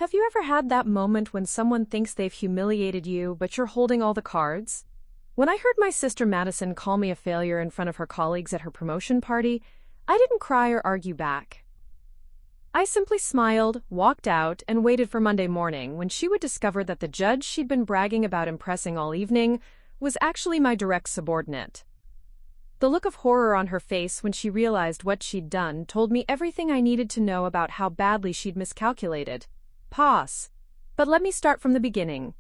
Have you ever had that moment when someone thinks they've humiliated you, but you're holding all the cards? When I heard my sister Madison call me a failure in front of her colleagues at her promotion party, I didn't cry or argue back. I simply smiled, walked out, and waited for Monday morning when she would discover that the judge she'd been bragging about impressing all evening was actually my direct subordinate. The look of horror on her face when she realized what she'd done told me everything I needed to know about how badly she'd miscalculated. Pause. But let me start from the beginning.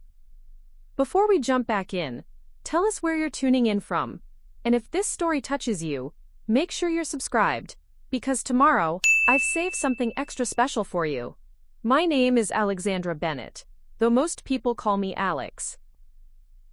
Before we jump back in, tell us where you're tuning in from. And if this story touches you, make sure you're subscribed, because tomorrow, I've saved something extra special for you. My name is Alexandra Bennett, though most people call me Alex.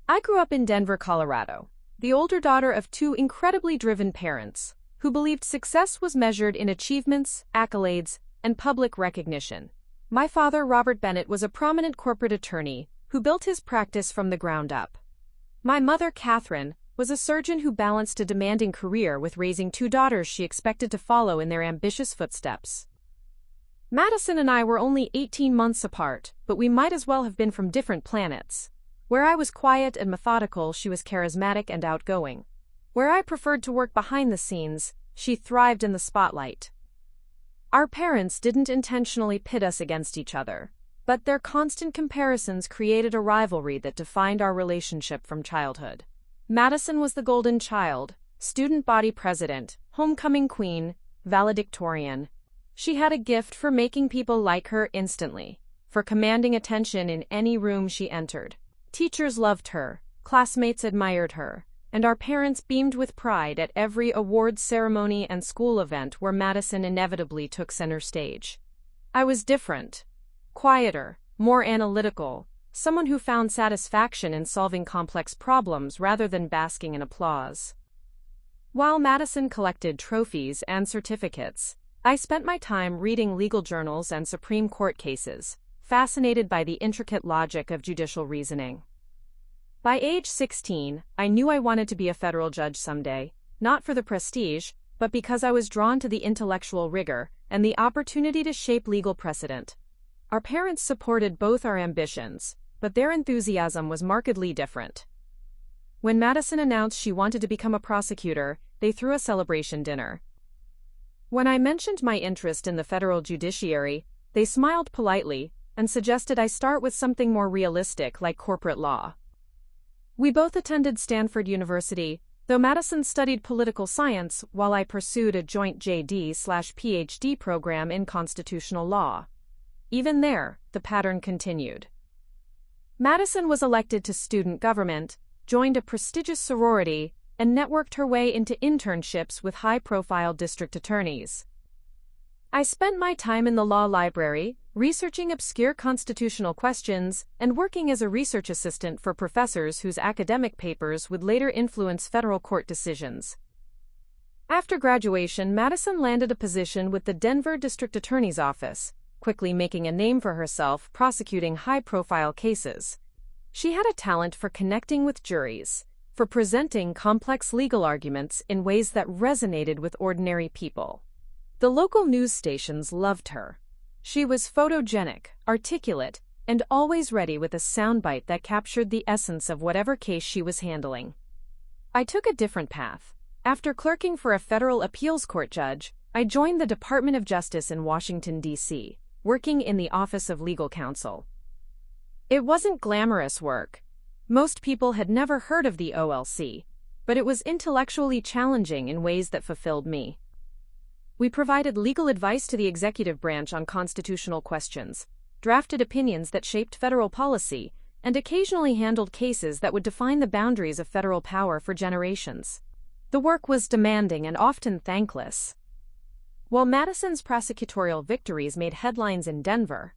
I grew up in Denver, Colorado, the older daughter of two incredibly driven parents, who believed success was measured in achievements, accolades, and public recognition. My father, Robert Bennett, was a prominent corporate attorney who built his practice from the ground up. My mother, Catherine, was a surgeon who balanced a demanding career with raising two daughters she expected to follow in their ambitious footsteps. Madison and I were only 18 months apart, but we might as well have been from different planets. Where I was quiet and methodical, she was charismatic and outgoing. Where I preferred to work behind the scenes, she thrived in the spotlight. Our parents didn't intentionally pit us against each other, but their constant comparisons created a rivalry that defined our relationship from childhood. Madison was the golden child, student body president, homecoming queen, valedictorian. She had a gift for making people like her instantly, for commanding attention in any room she entered. Teachers loved her, classmates admired her, and our parents beamed with pride at every awards ceremony and school event where Madison inevitably took center stage. I was different, quieter, more analytical, someone who found satisfaction in solving complex problems rather than basking in applause. While Madison collected trophies and certificates, I spent my time reading legal journals and Supreme Court cases, fascinated by the intricate logic of judicial reasoning. By age 16, I knew I wanted to be a federal judge someday, not for the prestige, but because I was drawn to the intellectual rigor and the opportunity to shape legal precedent. Our parents supported both our ambitions, but their enthusiasm was markedly different. When Madison announced she wanted to become a prosecutor, they threw a celebration dinner. When I mentioned my interest in the federal judiciary, they smiled politely and suggested I start with something more realistic like corporate law. We both attended Stanford University, though Madison studied political science while I pursued a joint JD/PhD program in constitutional law. Even there, the pattern continued. Madison was elected to student government, joined a prestigious sorority, and networked her way into internships with high-profile district attorneys. I spent my time in the law library, researching obscure constitutional questions, and working as a research assistant for professors whose academic papers would later influence federal court decisions. After graduation, Madison landed a position with the Denver District Attorney's Office, quickly making a name for herself prosecuting high-profile cases. She had a talent for connecting with juries, for presenting complex legal arguments in ways that resonated with ordinary people. The local news stations loved her. She was photogenic, articulate, and always ready with a soundbite that captured the essence of whatever case she was handling. I took a different path. After clerking for a federal appeals court judge, I joined the Department of Justice in Washington, D.C., working in the Office of Legal Counsel. It wasn't glamorous work. Most people had never heard of the OLC, but it was intellectually challenging in ways that fulfilled me. We provided legal advice to the executive branch on constitutional questions, drafted opinions that shaped federal policy, and occasionally handled cases that would define the boundaries of federal power for generations. The work was demanding and often thankless. While Madison's prosecutorial victories made headlines in Denver,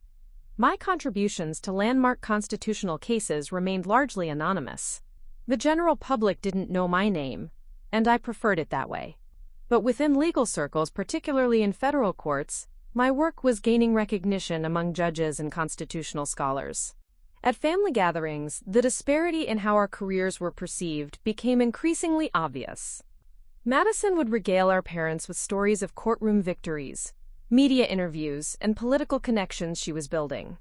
my contributions to landmark constitutional cases remained largely anonymous. The general public didn't know my name, and I preferred it that way. But within legal circles, particularly in federal courts, my work was gaining recognition among judges and constitutional scholars. At family gatherings, the disparity in how our careers were perceived became increasingly obvious. Madison would regale our parents with stories of courtroom victories, media interviews, and political connections she was building.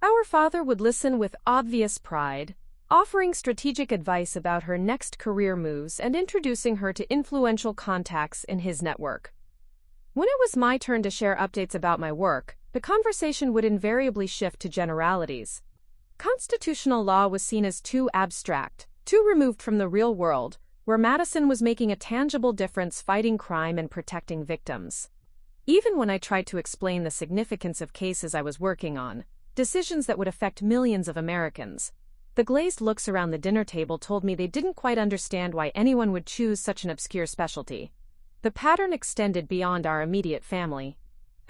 Our father would listen with obvious pride, offering strategic advice about her next career moves and introducing her to influential contacts in his network. When it was my turn to share updates about my work, the conversation would invariably shift to generalities. Constitutional law was seen as too abstract, too removed from the real world, where Madison was making a tangible difference fighting crime and protecting victims. Even when I tried to explain the significance of cases I was working on, decisions that would affect millions of Americans, the glazed looks around the dinner table told me they didn't quite understand why anyone would choose such an obscure specialty. The pattern extended beyond our immediate family.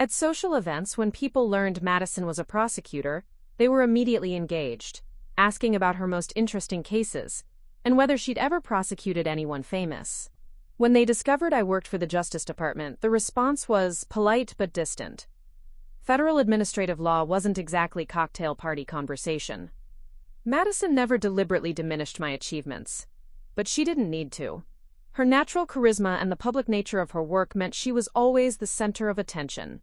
At social events, when people learned Madison was a prosecutor, they were immediately engaged, asking about her most interesting cases, and whether she'd ever prosecuted anyone famous. When they discovered I worked for the Justice Department, the response was polite but distant. Federal administrative law wasn't exactly cocktail party conversation. Madison never deliberately diminished my achievements, but she didn't need to. Her natural charisma and the public nature of her work meant she was always the center of attention.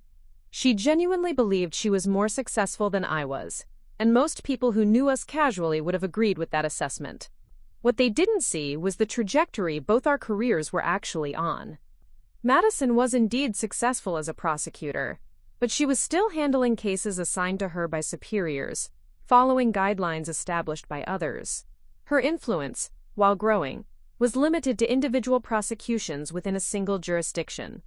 She genuinely believed she was more successful than I was, and most people who knew us casually would have agreed with that assessment. What they didn't see was the trajectory both our careers were actually on. Madison was indeed successful as a prosecutor, but she was still handling cases assigned to her by superiors, following guidelines established by others. Her influence, while growing, was limited to individual prosecutions within a single jurisdiction.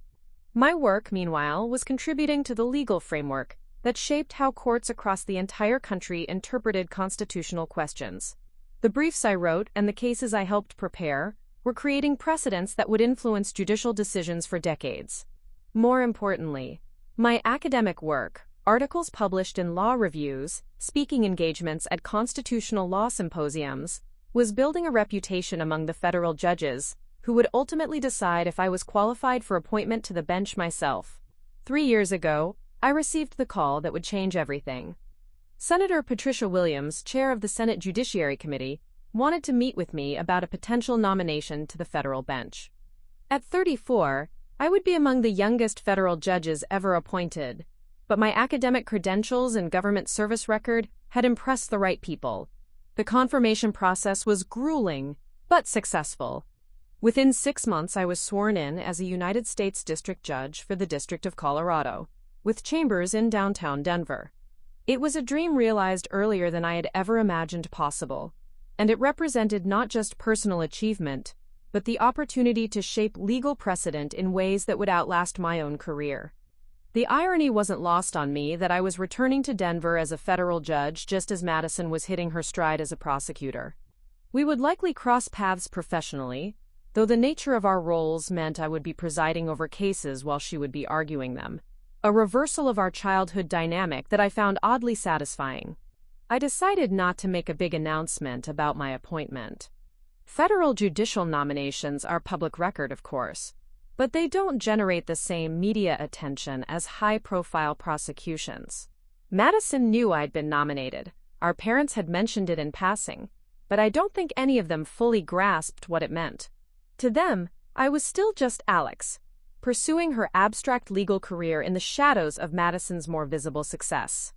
My work, meanwhile, was contributing to the legal framework that shaped how courts across the entire country interpreted constitutional questions. The briefs I wrote and the cases I helped prepare were creating precedents that would influence judicial decisions for decades. More importantly, my academic work, articles published in law reviews, speaking engagements at constitutional law symposiums, was building a reputation among the federal judges, who would ultimately decide if I was qualified for appointment to the bench myself. 3 years ago, I received the call that would change everything. Senator Patricia Williams, chair of the Senate Judiciary Committee, wanted to meet with me about a potential nomination to the federal bench. At 34, I would be among the youngest federal judges ever appointed, but my academic credentials and government service record had impressed the right people. The confirmation process was grueling, but successful. Within 6 months, I was sworn in as a United States District Judge for the District of Colorado, with chambers in downtown Denver. It was a dream realized earlier than I had ever imagined possible, and it represented not just personal achievement, but the opportunity to shape legal precedent in ways that would outlast my own career. The irony wasn't lost on me that I was returning to Denver as a federal judge just as Madison was hitting her stride as a prosecutor. We would likely cross paths professionally, though the nature of our roles meant I would be presiding over cases while she would be arguing them. A reversal of our childhood dynamic that I found oddly satisfying. I decided not to make a big announcement about my appointment. Federal judicial nominations are public record, of course, but they don't generate the same media attention as high-profile prosecutions. Madison knew I'd been nominated. Our parents had mentioned it in passing, but I don't think any of them fully grasped what it meant. To them, I was still just Alex, pursuing her abstract legal career in the shadows of Madison's more visible success.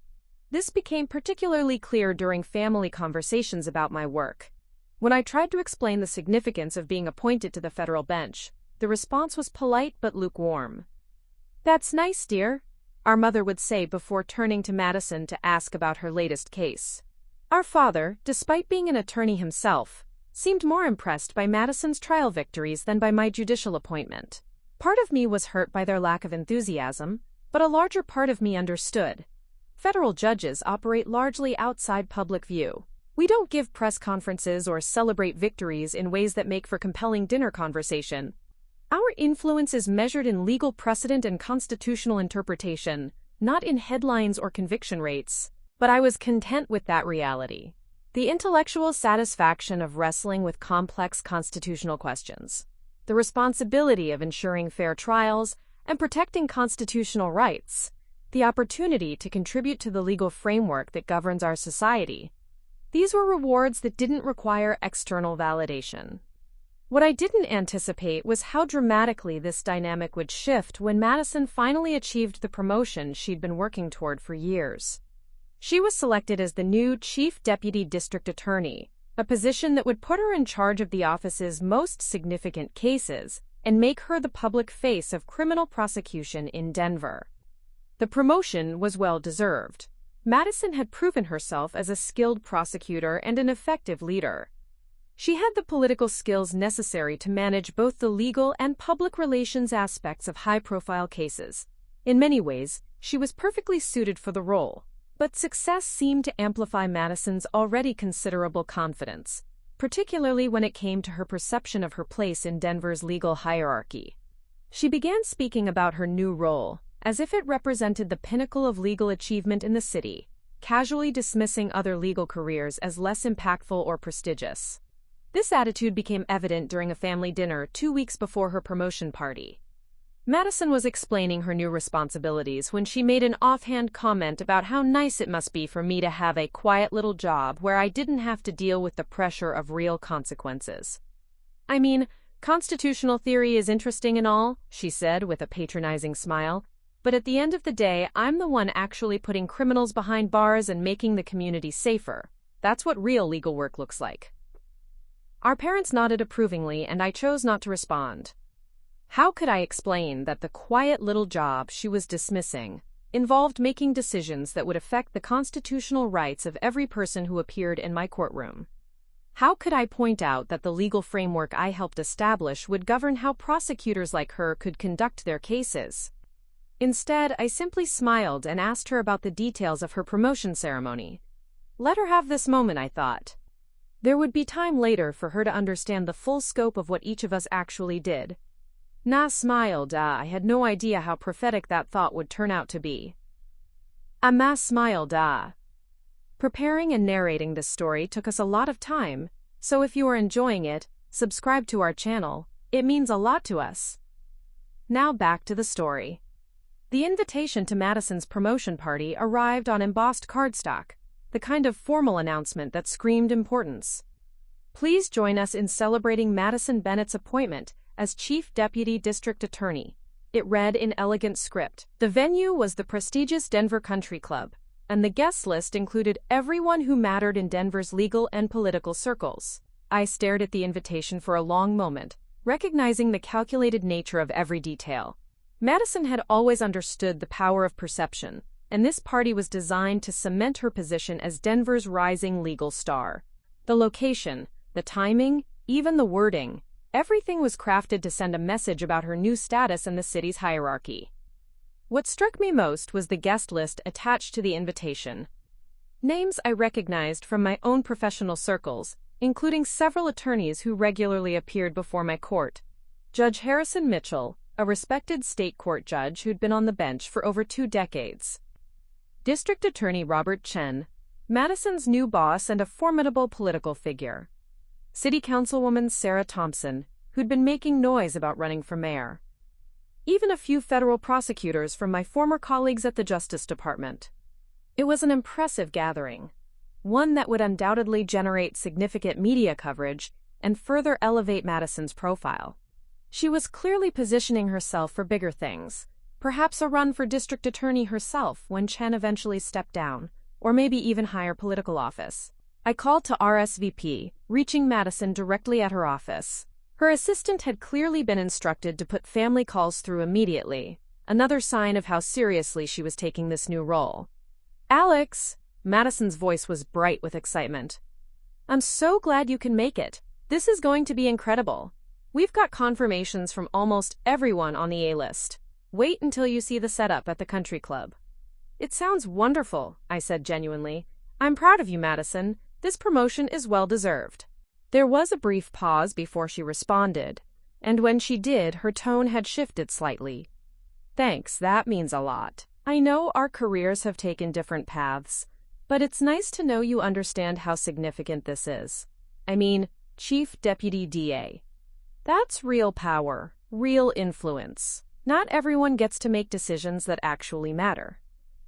This became particularly clear during family conversations about my work. When I tried to explain the significance of being appointed to the federal bench, the response was polite but lukewarm. "That's nice, dear," our mother would say before turning to Madison to ask about her latest case. Our father, despite being an attorney himself, seemed more impressed by Madison's trial victories than by my judicial appointment. Part of me was hurt by their lack of enthusiasm, but a larger part of me understood. Federal judges operate largely outside public view. We don't give press conferences or celebrate victories in ways that make for compelling dinner conversation. Our influence is measured in legal precedent and constitutional interpretation, not in headlines or conviction rates. But I was content with that reality. The intellectual satisfaction of wrestling with complex constitutional questions, the responsibility of ensuring fair trials and protecting constitutional rights, the opportunity to contribute to the legal framework that governs our society. These were rewards that didn't require external validation. What I didn't anticipate was how dramatically this dynamic would shift when Madison finally achieved the promotion she'd been working toward for years. She was selected as the new Chief Deputy District Attorney, a position that would put her in charge of the office's most significant cases and make her the public face of criminal prosecution in Denver. The promotion was well-deserved. Madison had proven herself as a skilled prosecutor and an effective leader. She had the political skills necessary to manage both the legal and public relations aspects of high-profile cases. In many ways, she was perfectly suited for the role, but success seemed to amplify Madison's already considerable confidence, particularly when it came to her perception of her place in Denver's legal hierarchy. She began speaking about her new role, as if it represented the pinnacle of legal achievement in the city, casually dismissing other legal careers as less impactful or prestigious. This attitude became evident during a family dinner 2 weeks before her promotion party. Madison was explaining her new responsibilities when she made an offhand comment about how nice it must be for me to have a quiet little job where I didn't have to deal with the pressure of real consequences. "I mean, constitutional theory is interesting and all," she said with a patronizing smile, "but at the end of the day, I'm the one actually putting criminals behind bars and making the community safer. That's what real legal work looks like." Our parents nodded approvingly, and I chose not to respond. How could I explain that the quiet little job she was dismissing involved making decisions that would affect the constitutional rights of every person who appeared in my courtroom? How could I point out that the legal framework I helped establish would govern how prosecutors like her could conduct their cases? Instead, I simply smiled and asked her about the details of her promotion ceremony. Let her have this moment, I thought. There would be time later for her to understand the full scope of what each of us actually did. Na smiled. I had no idea how prophetic that thought would turn out to be. Ma smiled. Preparing and narrating this story took us a lot of time, so if you are enjoying it, subscribe to our channel. It means a lot to us. Now back to the story. The invitation to Madison's promotion party arrived on embossed cardstock, the kind of formal announcement that screamed importance. "Please join us in celebrating Madison Bennett's appointment as Chief Deputy District Attorney," it read in elegant script. The venue was the prestigious Denver Country Club, and the guest list included everyone who mattered in Denver's legal and political circles. I stared at the invitation for a long moment, recognizing the calculated nature of every detail. Madison had always understood the power of perception, and this party was designed to cement her position as Denver's rising legal star. The location, the timing, even the wording, everything was crafted to send a message about her new status in the city's hierarchy. What struck me most was the guest list attached to the invitation. Names I recognized from my own professional circles, including several attorneys who regularly appeared before my court. Judge Harrison Mitchell, a respected state court judge who'd been on the bench for over 2 decades. District Attorney Robert Chen, Madison's new boss and a formidable political figure. City Councilwoman Sarah Thompson, who'd been making noise about running for mayor. Even a few federal prosecutors from my former colleagues at the Justice Department. It was an impressive gathering, one that would undoubtedly generate significant media coverage and further elevate Madison's profile. She was clearly positioning herself for bigger things, perhaps a run for district attorney herself when Chen eventually stepped down, or maybe even higher political office. I called to RSVP, reaching Madison directly at her office. Her assistant had clearly been instructed to put family calls through immediately, another sign of how seriously she was taking this new role. "Alex," Madison's voice was bright with excitement. "I'm so glad you can make it. This is going to be incredible. We've got confirmations from almost everyone on the A-list. Wait until you see the setup at the country club." "It sounds wonderful," I said genuinely. "I'm proud of you, Madison. This promotion is well-deserved." There was a brief pause before she responded, and when she did, her tone had shifted slightly. "Thanks, that means a lot. I know our careers have taken different paths, but it's nice to know you understand how significant this is. I mean, Chief Deputy DA. That's real power, real influence. Not everyone gets to make decisions that actually matter."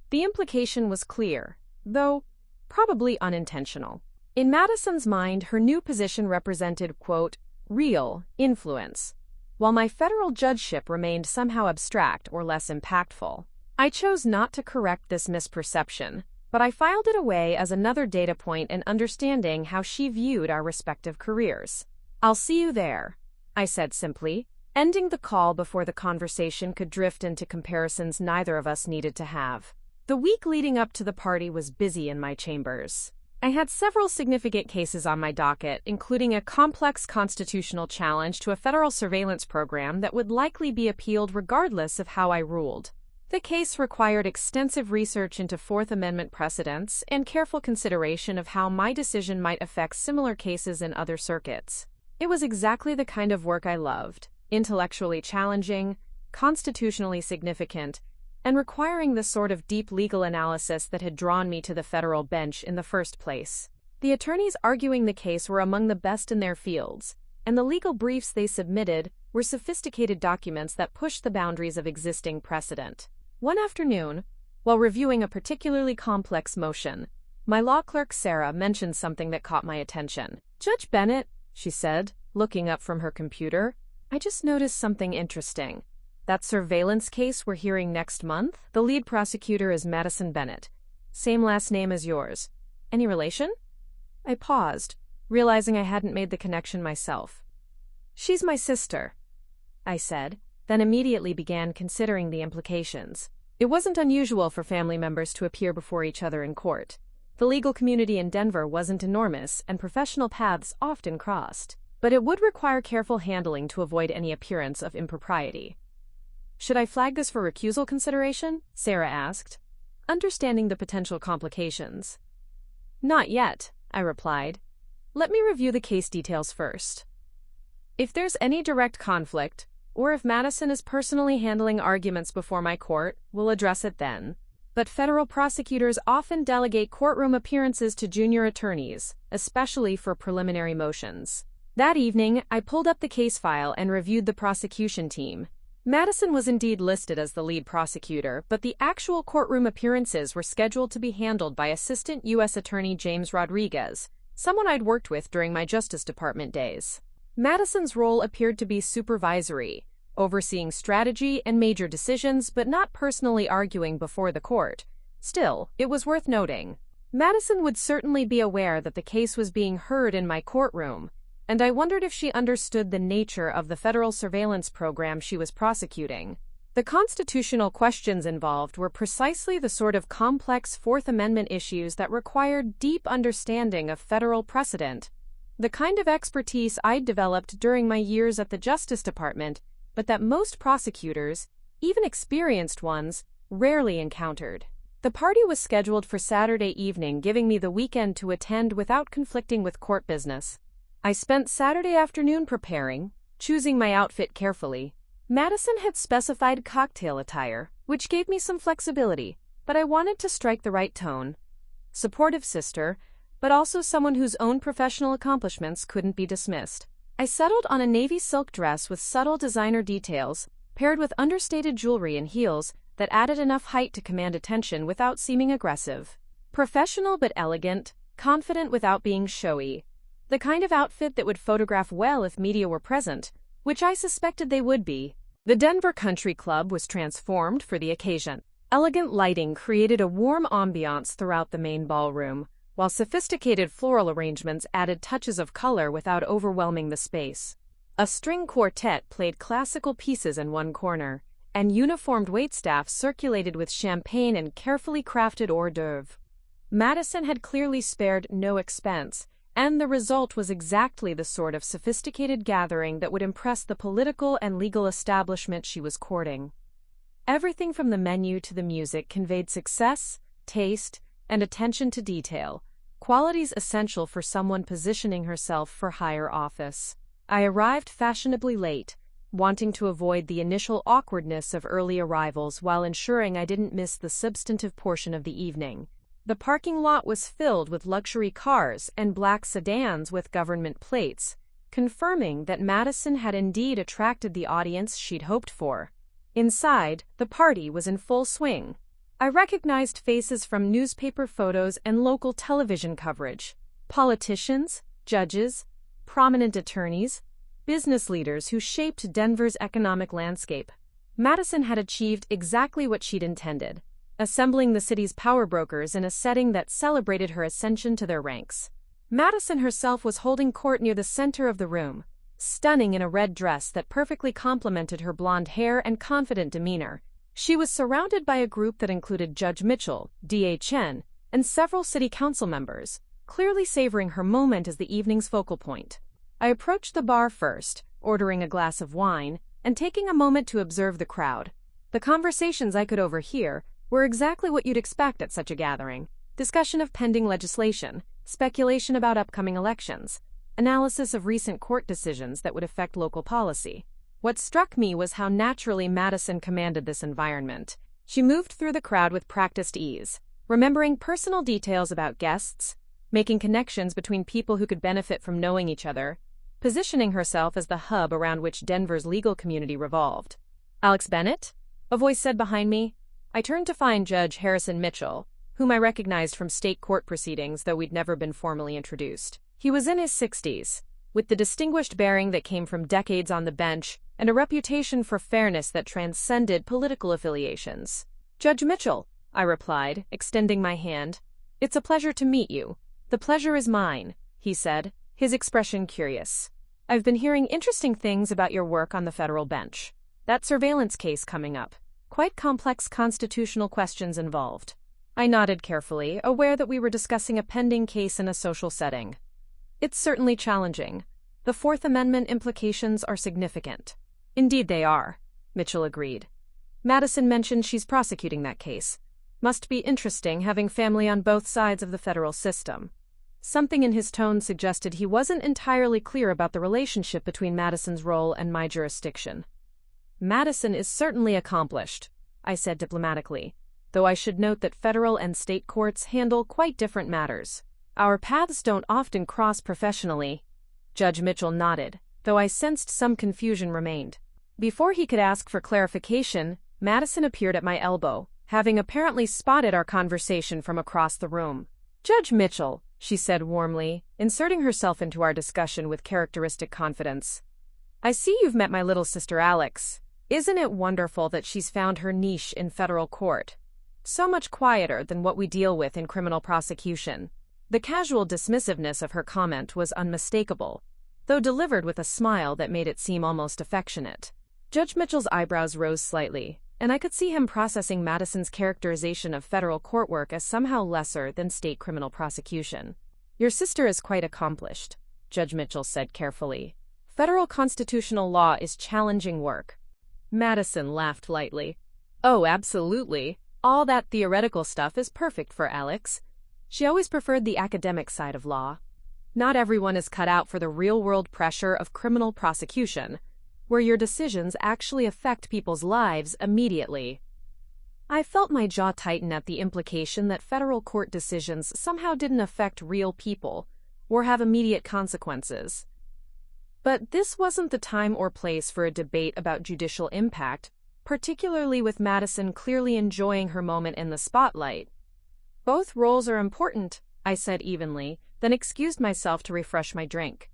The implication was clear, though probably unintentional. In Madison's mind, her new position represented, quote, "real influence," while my federal judgeship remained somehow abstract or less impactful. I chose not to correct this misperception, but I filed it away as another data point in understanding how she viewed our respective careers. "I'll see you there," I said simply, ending the call before the conversation could drift into comparisons neither of us needed to have. The week leading up to the party was busy in my chambers. I had several significant cases on my docket, including a complex constitutional challenge to a federal surveillance program that would likely be appealed regardless of how I ruled. The case required extensive research into Fourth Amendment precedents and careful consideration of how my decision might affect similar cases in other circuits. It was exactly the kind of work I loved, intellectually challenging, constitutionally significant, and requiring the sort of deep legal analysis that had drawn me to the federal bench in the first place. The attorneys arguing the case were among the best in their fields, and the legal briefs they submitted were sophisticated documents that pushed the boundaries of existing precedent. One afternoon, while reviewing a particularly complex motion, my law clerk Sarah mentioned something that caught my attention. "Judge Bennett," she said, looking up from her computer, "I just noticed something interesting. That surveillance case we're hearing next month, the lead prosecutor is Madison Bennett. Same last name as yours. Any relation?" I paused, realizing I hadn't made the connection myself. "She's my sister," I said, then immediately began considering the implications. It wasn't unusual for family members to appear before each other in court. The legal community in Denver wasn't enormous, and professional paths often crossed. But it would require careful handling to avoid any appearance of impropriety. "Should I flag this for recusal consideration?" Sarah asked, understanding the potential complications. "Not yet," I replied. "Let me review the case details first. If there's any direct conflict, or if Madison is personally handling arguments before my court, we'll address it then. But federal prosecutors often delegate courtroom appearances to junior attorneys, especially for preliminary motions." That evening, I pulled up the case file and reviewed the prosecution team. Madison was indeed listed as the lead prosecutor, but the actual courtroom appearances were scheduled to be handled by Assistant U.S. Attorney James Rodriguez, someone I'd worked with during my Justice Department days. Madison's role appeared to be supervisory, overseeing strategy and major decisions but not personally arguing before the court. Still, it was worth noting. Madison would certainly be aware that the case was being heard in my courtroom, and I wondered if she understood the nature of the federal surveillance program she was prosecuting. The constitutional questions involved were precisely the sort of complex Fourth Amendment issues that required deep understanding of federal precedent, the kind of expertise I'd developed during my years at the Justice Department, but that most prosecutors, even experienced ones, rarely encountered. The party was scheduled for Saturday evening, giving me the weekend to attend without conflicting with court business. I spent Saturday afternoon preparing, choosing my outfit carefully. Madison had specified cocktail attire, which gave me some flexibility, but I wanted to strike the right tone. Supportive sister, but also someone whose own professional accomplishments couldn't be dismissed. I settled on a navy silk dress with subtle designer details, paired with understated jewelry and heels that added enough height to command attention without seeming aggressive. Professional but elegant, confident without being showy. The kind of outfit that would photograph well if media were present, which I suspected they would be. The Denver Country Club was transformed for the occasion. Elegant lighting created a warm ambiance throughout the main ballroom, while sophisticated floral arrangements added touches of color without overwhelming the space. A string quartet played classical pieces in one corner, and uniformed waitstaff circulated with champagne and carefully crafted hors d'oeuvre. Madison had clearly spared no expense, and the result was exactly the sort of sophisticated gathering that would impress the political and legal establishment she was courting. Everything from the menu to the music conveyed success, taste, and attention to detail, qualities essential for someone positioning herself for higher office. I arrived fashionably late, wanting to avoid the initial awkwardness of early arrivals while ensuring I didn't miss the substantive portion of the evening. The parking lot was filled with luxury cars and black sedans with government plates, confirming that Madison had indeed attracted the audience she'd hoped for. Inside, the party was in full swing. I recognized faces from newspaper photos and local television coverage. Politicians, judges, prominent attorneys, business leaders who shaped Denver's economic landscape. Madison had achieved exactly what she'd intended. assembling the city's power brokers in a setting that celebrated her ascension to their ranks. Madison herself was holding court near the center of the room, stunning in a red dress that perfectly complemented her blonde hair and confident demeanor. She was surrounded by a group that included Judge Mitchell, D.A. Chen, and several city council members, clearly savoring her moment as the evening's focal point. I approached the bar first, ordering a glass of wine, and taking a moment to observe the crowd. The conversations I could overhear were exactly what you'd expect at such a gathering: discussion of pending legislation, speculation about upcoming elections, analysis of recent court decisions that would affect local policy. What struck me was how naturally Madison commanded this environment. She moved through the crowd with practiced ease, remembering personal details about guests, making connections between people who could benefit from knowing each other, positioning herself as the hub around which Denver's legal community revolved. "Alex Bennett?" a voice said behind me. I turned to find Judge Harrison Mitchell, whom I recognized from state court proceedings, though we'd never been formally introduced. He was in his 60s, with the distinguished bearing that came from decades on the bench and a reputation for fairness that transcended political affiliations. "Judge Mitchell," I replied, extending my hand. "It's a pleasure to meet you." "The pleasure is mine," he said, his expression curious. "I've been hearing interesting things about your work on the federal bench. That surveillance case coming up. Quite complex constitutional questions involved." I nodded carefully, aware that we were discussing a pending case in a social setting. "It's certainly challenging. The Fourth Amendment implications are significant." "Indeed they are," Mitchell agreed. "Madison mentioned she's prosecuting that case. Must be interesting having family on both sides of the federal system." Something in his tone suggested he wasn't entirely clear about the relationship between Madison's role and my jurisdiction. "Madison is certainly accomplished," I said diplomatically, though I should note that federal and state courts handle quite different matters. "Our paths don't often cross professionally." Judge Mitchell nodded, though I sensed some confusion remained. Before he could ask for clarification, Madison appeared at my elbow, having apparently spotted our conversation from across the room. "Judge Mitchell," she said warmly, inserting herself into our discussion with characteristic confidence. "I see you've met my little sister Alex. Isn't it wonderful that she's found her niche in federal court? So much quieter than what we deal with in criminal prosecution." The casual dismissiveness of her comment was unmistakable, though delivered with a smile that made it seem almost affectionate. Judge Mitchell's eyebrows rose slightly, and I could see him processing Madison's characterization of federal court work as somehow lesser than state criminal prosecution. "Your sister is quite accomplished," Judge Mitchell said carefully. "Federal constitutional law is challenging work." Madison laughed lightly. "Oh, absolutely. All that theoretical stuff is perfect for Alex. She always preferred the academic side of law. Not everyone is cut out for the real-world pressure of criminal prosecution, where your decisions actually affect people's lives immediately." I felt my jaw tighten at the implication that federal court decisions somehow didn't affect real people or have immediate consequences. But this wasn't the time or place for a debate about judicial impact, particularly with Madison clearly enjoying her moment in the spotlight. "Both roles are important," I said evenly, then excused myself to refresh my drink.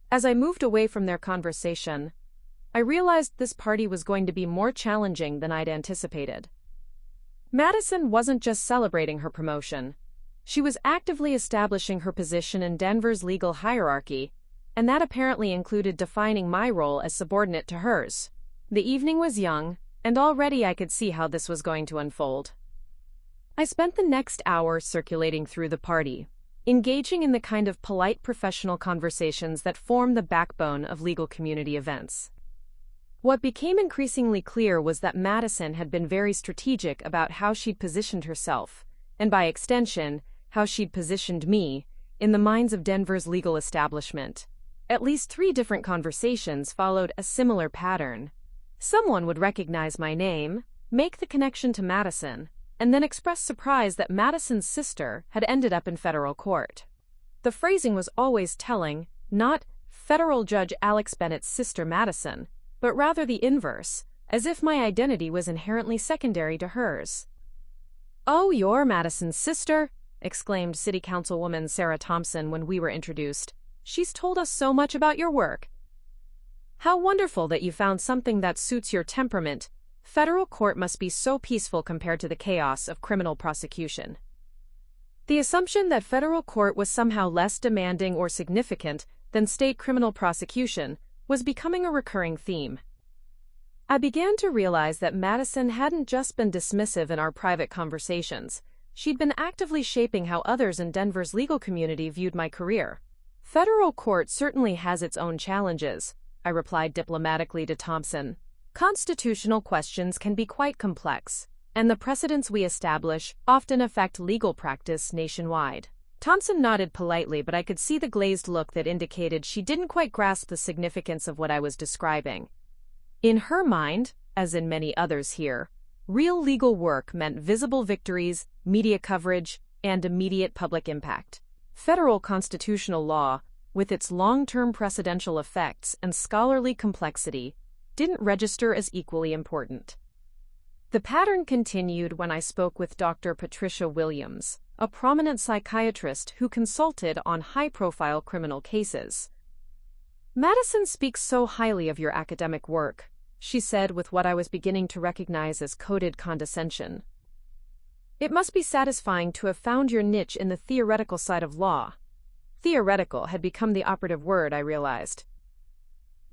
As I moved away from their conversation, I realized this party was going to be more challenging than I'd anticipated. Madison wasn't just celebrating her promotion. She was actively establishing her position in Denver's legal hierarchy, and that apparently included defining my role as subordinate to hers. The evening was young, and already I could see how this was going to unfold. I spent the next hour circulating through the party, engaging in the kind of polite professional conversations that form the backbone of legal community events. What became increasingly clear was that Madison had been very strategic about how she'd positioned herself, and by extension, how she'd positioned me, in the minds of Denver's legal establishment. At least 3 different conversations followed a similar pattern. Someone would recognize my name, make the connection to Madison, and then express surprise that Madison's sister had ended up in federal court. The phrasing was always telling, not "Federal Judge Alex Bennett's sister Madison," but rather the inverse, as if my identity was inherently secondary to hers. "Oh, you're Madison's sister," exclaimed City Councilwoman Sarah Thompson when we were introduced. "She's told us so much about your work. How wonderful that you found something that suits your temperament Federal court must be so peaceful compared to the chaos of criminal prosecution. The assumption that federal court was somehow less demanding or significant than state criminal prosecution was becoming a recurring theme. I began to realize that Madison hadn't just been dismissive in our private conversations. She'd been actively shaping how others in Denver's legal community viewed my career. Federal court certainly has its own challenges, I replied diplomatically to Thompson. Constitutional questions can be quite complex, and the precedents we establish often affect legal practice nationwide. Thompson nodded politely, but I could see the glazed look that indicated she didn't quite grasp the significance of what I was describing. In her mind, as in many others here, real legal work meant visible victories, media coverage, and immediate public impact. Federal constitutional law, with its long-term precedential effects and scholarly complexity, didn't register as equally important. The pattern continued when I spoke with Dr. Patricia Williams, a prominent psychiatrist who consulted on high-profile criminal cases. "Madison speaks so highly of your academic work," she said with what I was beginning to recognize as coded condescension. "It must be satisfying to have found your niche in the theoretical side of law." Theoretical had become the operative word, I realized.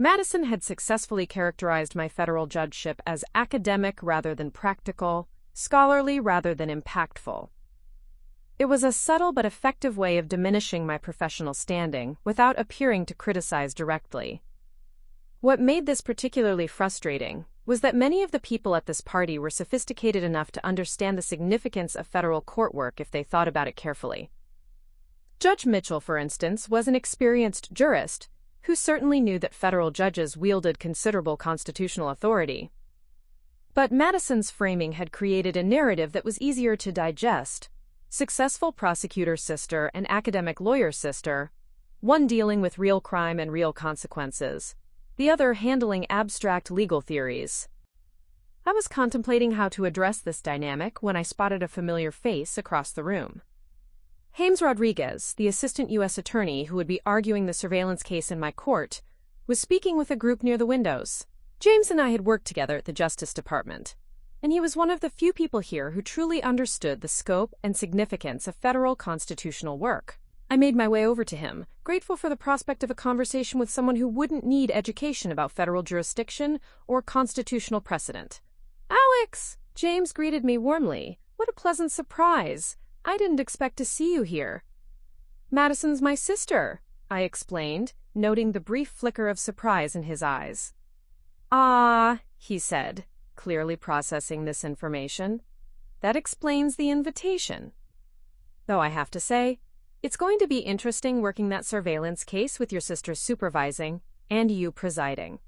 Madison had successfully characterized my federal judgeship as academic rather than practical, scholarly rather than impactful. It was a subtle but effective way of diminishing my professional standing without appearing to criticize directly. What made this particularly frustrating was that many of the people at this party were sophisticated enough to understand the significance of federal court work if they thought about it carefully. Judge Mitchell, for instance, was an experienced jurist who certainly knew that federal judges wielded considerable constitutional authority. But Madison's framing had created a narrative that was easier to digest. Successful prosecutor sister and academic lawyer sister, one dealing with real crime and real consequences, the other handling abstract legal theories. I was contemplating how to address this dynamic when I spotted a familiar face across the room. James Rodriguez, the assistant U.S. attorney who would be arguing the surveillance case in my court, was speaking with a group near the windows. James and I had worked together at the Justice Department, and he was one of the few people here who truly understood the scope and significance of federal constitutional work. I made my way over to him, grateful for the prospect of a conversation with someone who wouldn't need education about federal jurisdiction or constitutional precedent. "Alex!" James greeted me warmly. "What a pleasant surprise. I didn't expect to see you here." "Madison's my sister," I explained, noting the brief flicker of surprise in his eyes. "Ah," he said, clearly processing this information. "That explains the invitation. Though I have to say, it's going to be interesting working that surveillance case with your sister supervising and you presiding."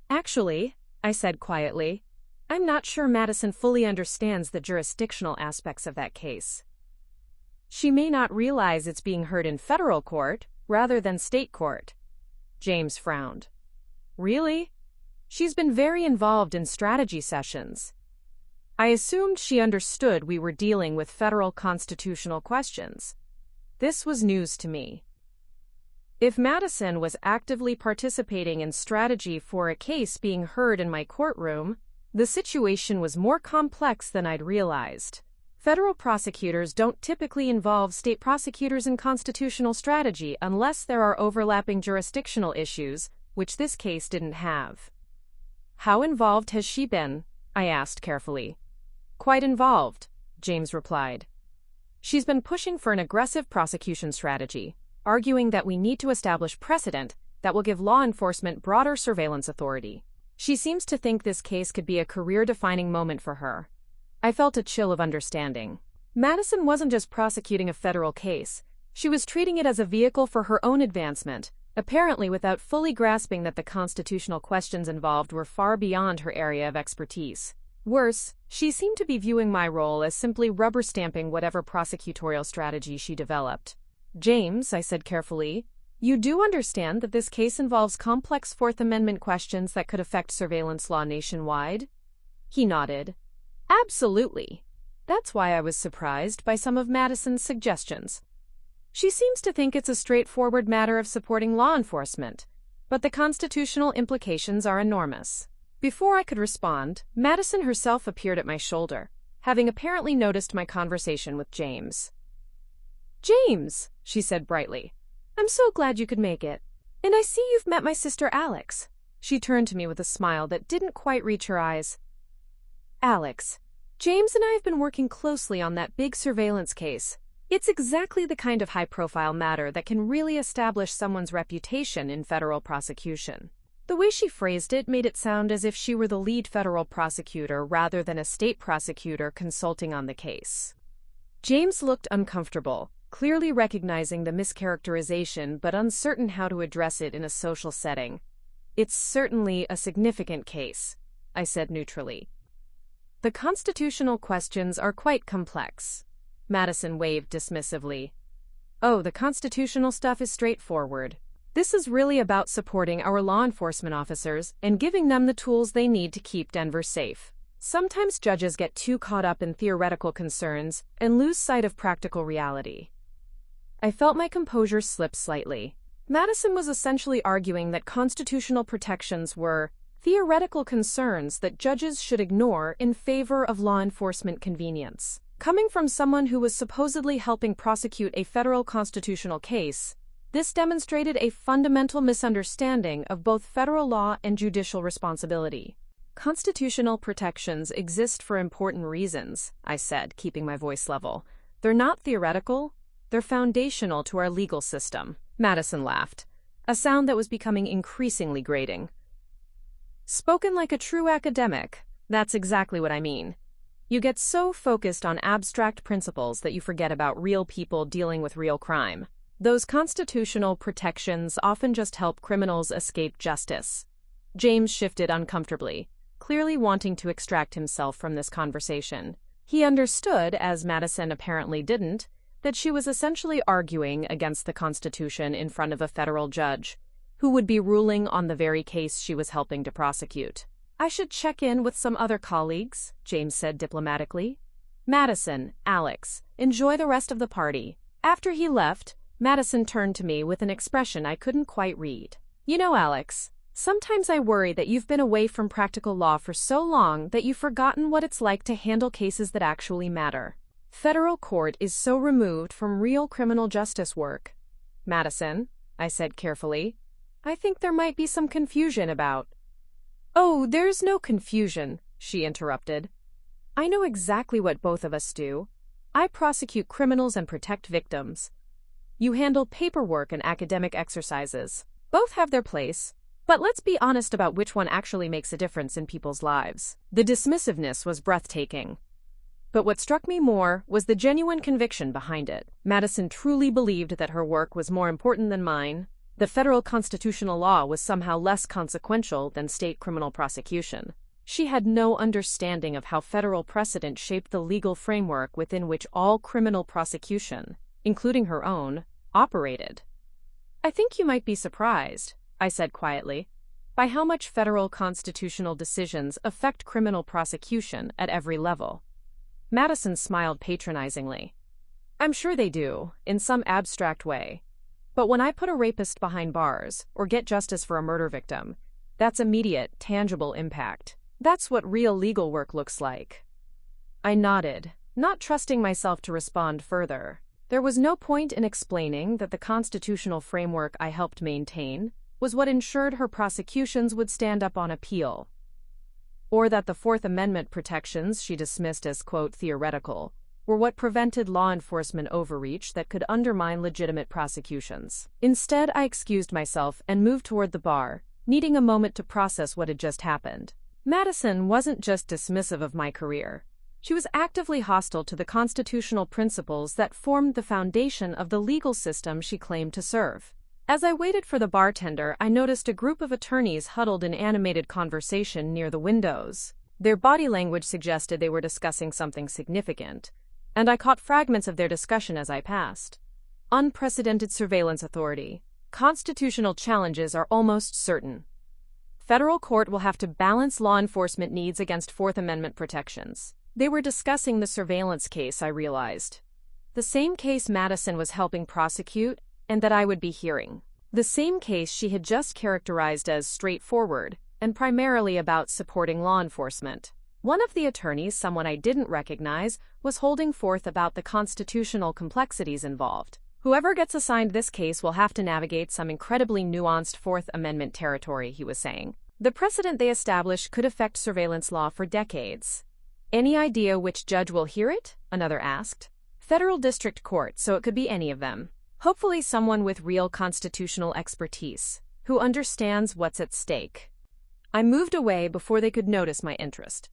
"Actually," I said quietly, "I'm not sure Madison fully understands the jurisdictional aspects of that case. She may not realize it's being heard in federal court rather than state court." James frowned. "Really? She's been very involved in strategy sessions. I assumed she understood we were dealing with federal constitutional questions. This was news to me. If Madison was actively participating in strategy for a case being heard in my courtroom, the situation was more complex than I'd realized. Federal prosecutors don't typically involve state prosecutors in constitutional strategy unless there are overlapping jurisdictional issues, which this case didn't have." "How involved has she been?" I asked carefully. "Quite involved," James replied. "She's been pushing for an aggressive prosecution strategy, arguing that we need to establish precedent that will give law enforcement broader surveillance authority. She seems to think this case could be a career-defining moment for her." I felt a chill of understanding. Madison wasn't just prosecuting a federal case. She was treating it as a vehicle for her own advancement, apparently without fully grasping that the constitutional questions involved were far beyond her area of expertise. Worse, she seemed to be viewing my role as simply rubber-stamping whatever prosecutorial strategy she developed. "James," I said carefully, "you do understand that this case involves complex Fourth Amendment questions that could affect surveillance law nationwide?" He nodded. "Absolutely. That's why I was surprised by some of Madison's suggestions. She seems to think it's a straightforward matter of supporting law enforcement, but the constitutional implications are enormous." Before I could respond, Madison herself appeared at my shoulder, having apparently noticed my conversation with James. "James," she said brightly, "I'm so glad you could make it. And I see you've met my sister Alex." She turned to me with a smile that didn't quite reach her eyes. "Alex, James and I have been working closely on that big surveillance case. It's exactly the kind of high-profile matter that can really establish someone's reputation in federal prosecution." The way she phrased it made it sound as if she were the lead federal prosecutor rather than a state prosecutor consulting on the case. James looked uncomfortable, clearly recognizing the mischaracterization but uncertain how to address it in a social setting. "It's certainly a significant case," I said neutrally. "The constitutional questions are quite complex." Madison waved dismissively. "Oh, the constitutional stuff is straightforward. This is really about supporting our law enforcement officers and giving them the tools they need to keep Denver safe. Sometimes judges get too caught up in theoretical concerns and lose sight of practical reality." I felt my composure slip slightly. Madison was essentially arguing that constitutional protections were theoretical concerns that judges should ignore in favor of law enforcement convenience. Coming from someone who was supposedly helping prosecute a federal constitutional case, this demonstrated a fundamental misunderstanding of both federal law and judicial responsibility. "Constitutional protections exist for important reasons," I said, keeping my voice level. "They're not theoretical, they're foundational to our legal system." Madison laughed, a sound that was becoming increasingly grating. "Spoken like a true academic, that's exactly what I mean. You get so focused on abstract principles that you forget about real people dealing with real crime. Those constitutional protections often just help criminals escape justice." James shifted uncomfortably, clearly wanting to extract himself from this conversation. He understood, as Madison apparently didn't, that she was essentially arguing against the Constitution in front of a federal judge, who would be ruling on the very case she was helping to prosecute. "I should check in with some other colleagues," James said diplomatically. "Madison, Alex, enjoy the rest of the party." After he left, Madison turned to me with an expression I couldn't quite read. "You know, Alex, sometimes I worry that you've been away from practical law for so long that you've forgotten what it's like to handle cases that actually matter. Federal court is so removed from real criminal justice work." "Madison," I said carefully, "I think there might be some confusion about—" "Oh, there's no confusion," she interrupted. "I know exactly what both of us do. I prosecute criminals and protect victims. You handle paperwork and academic exercises. Both have their place, but let's be honest about which one actually makes a difference in people's lives." The dismissiveness was breathtaking. But what struck me more was the genuine conviction behind it. Madison truly believed that her work was more important than mine. The federal constitutional law was somehow less consequential than state criminal prosecution. She had no understanding of how federal precedent shaped the legal framework within which all criminal prosecution, including her own, operated. "I think you might be surprised," I said quietly, "by how much federal constitutional decisions affect criminal prosecution at every level." Madison smiled patronizingly. "I'm sure they do, in some abstract way. But when I put a rapist behind bars or get justice for a murder victim, that's immediate, tangible impact. That's what real legal work looks like." I nodded, not trusting myself to respond further. There was no point in explaining that the constitutional framework I helped maintain was what ensured her prosecutions would stand up on appeal, or that the Fourth Amendment protections she dismissed as, quote, theoretical, were what prevented law enforcement overreach that could undermine legitimate prosecutions. Instead, I excused myself and moved toward the bar, needing a moment to process what had just happened. Madison wasn't just dismissive of my career. She was actively hostile to the constitutional principles that formed the foundation of the legal system she claimed to serve. As I waited for the bartender, I noticed a group of attorneys huddled in animated conversation near the windows. Their body language suggested they were discussing something significant, and I caught fragments of their discussion as I passed. Unprecedented surveillance authority. Constitutional challenges are almost certain. Federal court will have to balance law enforcement needs against Fourth Amendment protections. They were discussing the surveillance case, I realized. The same case Madison was helping prosecute and that I would be hearing. The same case she had just characterized as straightforward and primarily about supporting law enforcement. One of the attorneys, someone I didn't recognize, was holding forth about the constitutional complexities involved. Whoever gets assigned this case will have to navigate some incredibly nuanced Fourth Amendment territory, he was saying. The precedent they establish could affect surveillance law for decades. Any idea which judge will hear it? Another asked. Federal District Court, so it could be any of them. Hopefully someone with real constitutional expertise, who understands what's at stake. I moved away before they could notice my interest.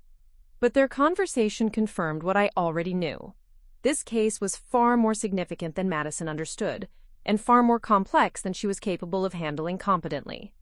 But their conversation confirmed what I already knew. This case was far more significant than Madison understood, and far more complex than she was capable of handling competently.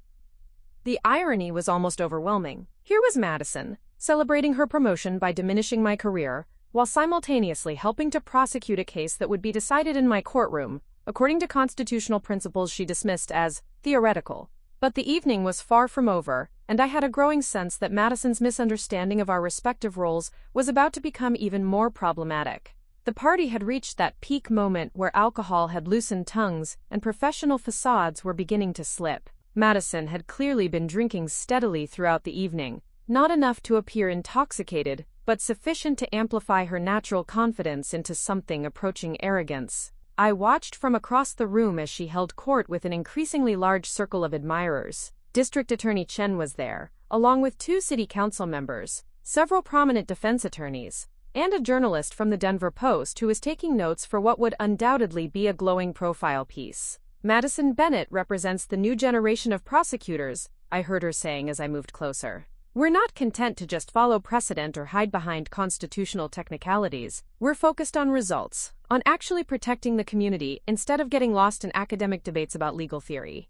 The irony was almost overwhelming. Here was Madison, celebrating her promotion by diminishing my career, while simultaneously helping to prosecute a case that would be decided in my courtroom, according to constitutional principles she dismissed as theoretical. But the evening was far from over, and I had a growing sense that Madison's misunderstanding of our respective roles was about to become even more problematic. The party had reached that peak moment where alcohol had loosened tongues and professional facades were beginning to slip. Madison had clearly been drinking steadily throughout the evening, not enough to appear intoxicated, but sufficient to amplify her natural confidence into something approaching arrogance. I watched from across the room as she held court with an increasingly large circle of admirers. District Attorney Chen was there, along with 2 city council members, several prominent defense attorneys, and a journalist from the Denver Post who was taking notes for what would undoubtedly be a glowing profile piece. Madison Bennett represents the new generation of prosecutors, I heard her saying as I moved closer. We're not content to just follow precedent or hide behind constitutional technicalities. We're focused on results, on actually protecting the community instead of getting lost in academic debates about legal theory.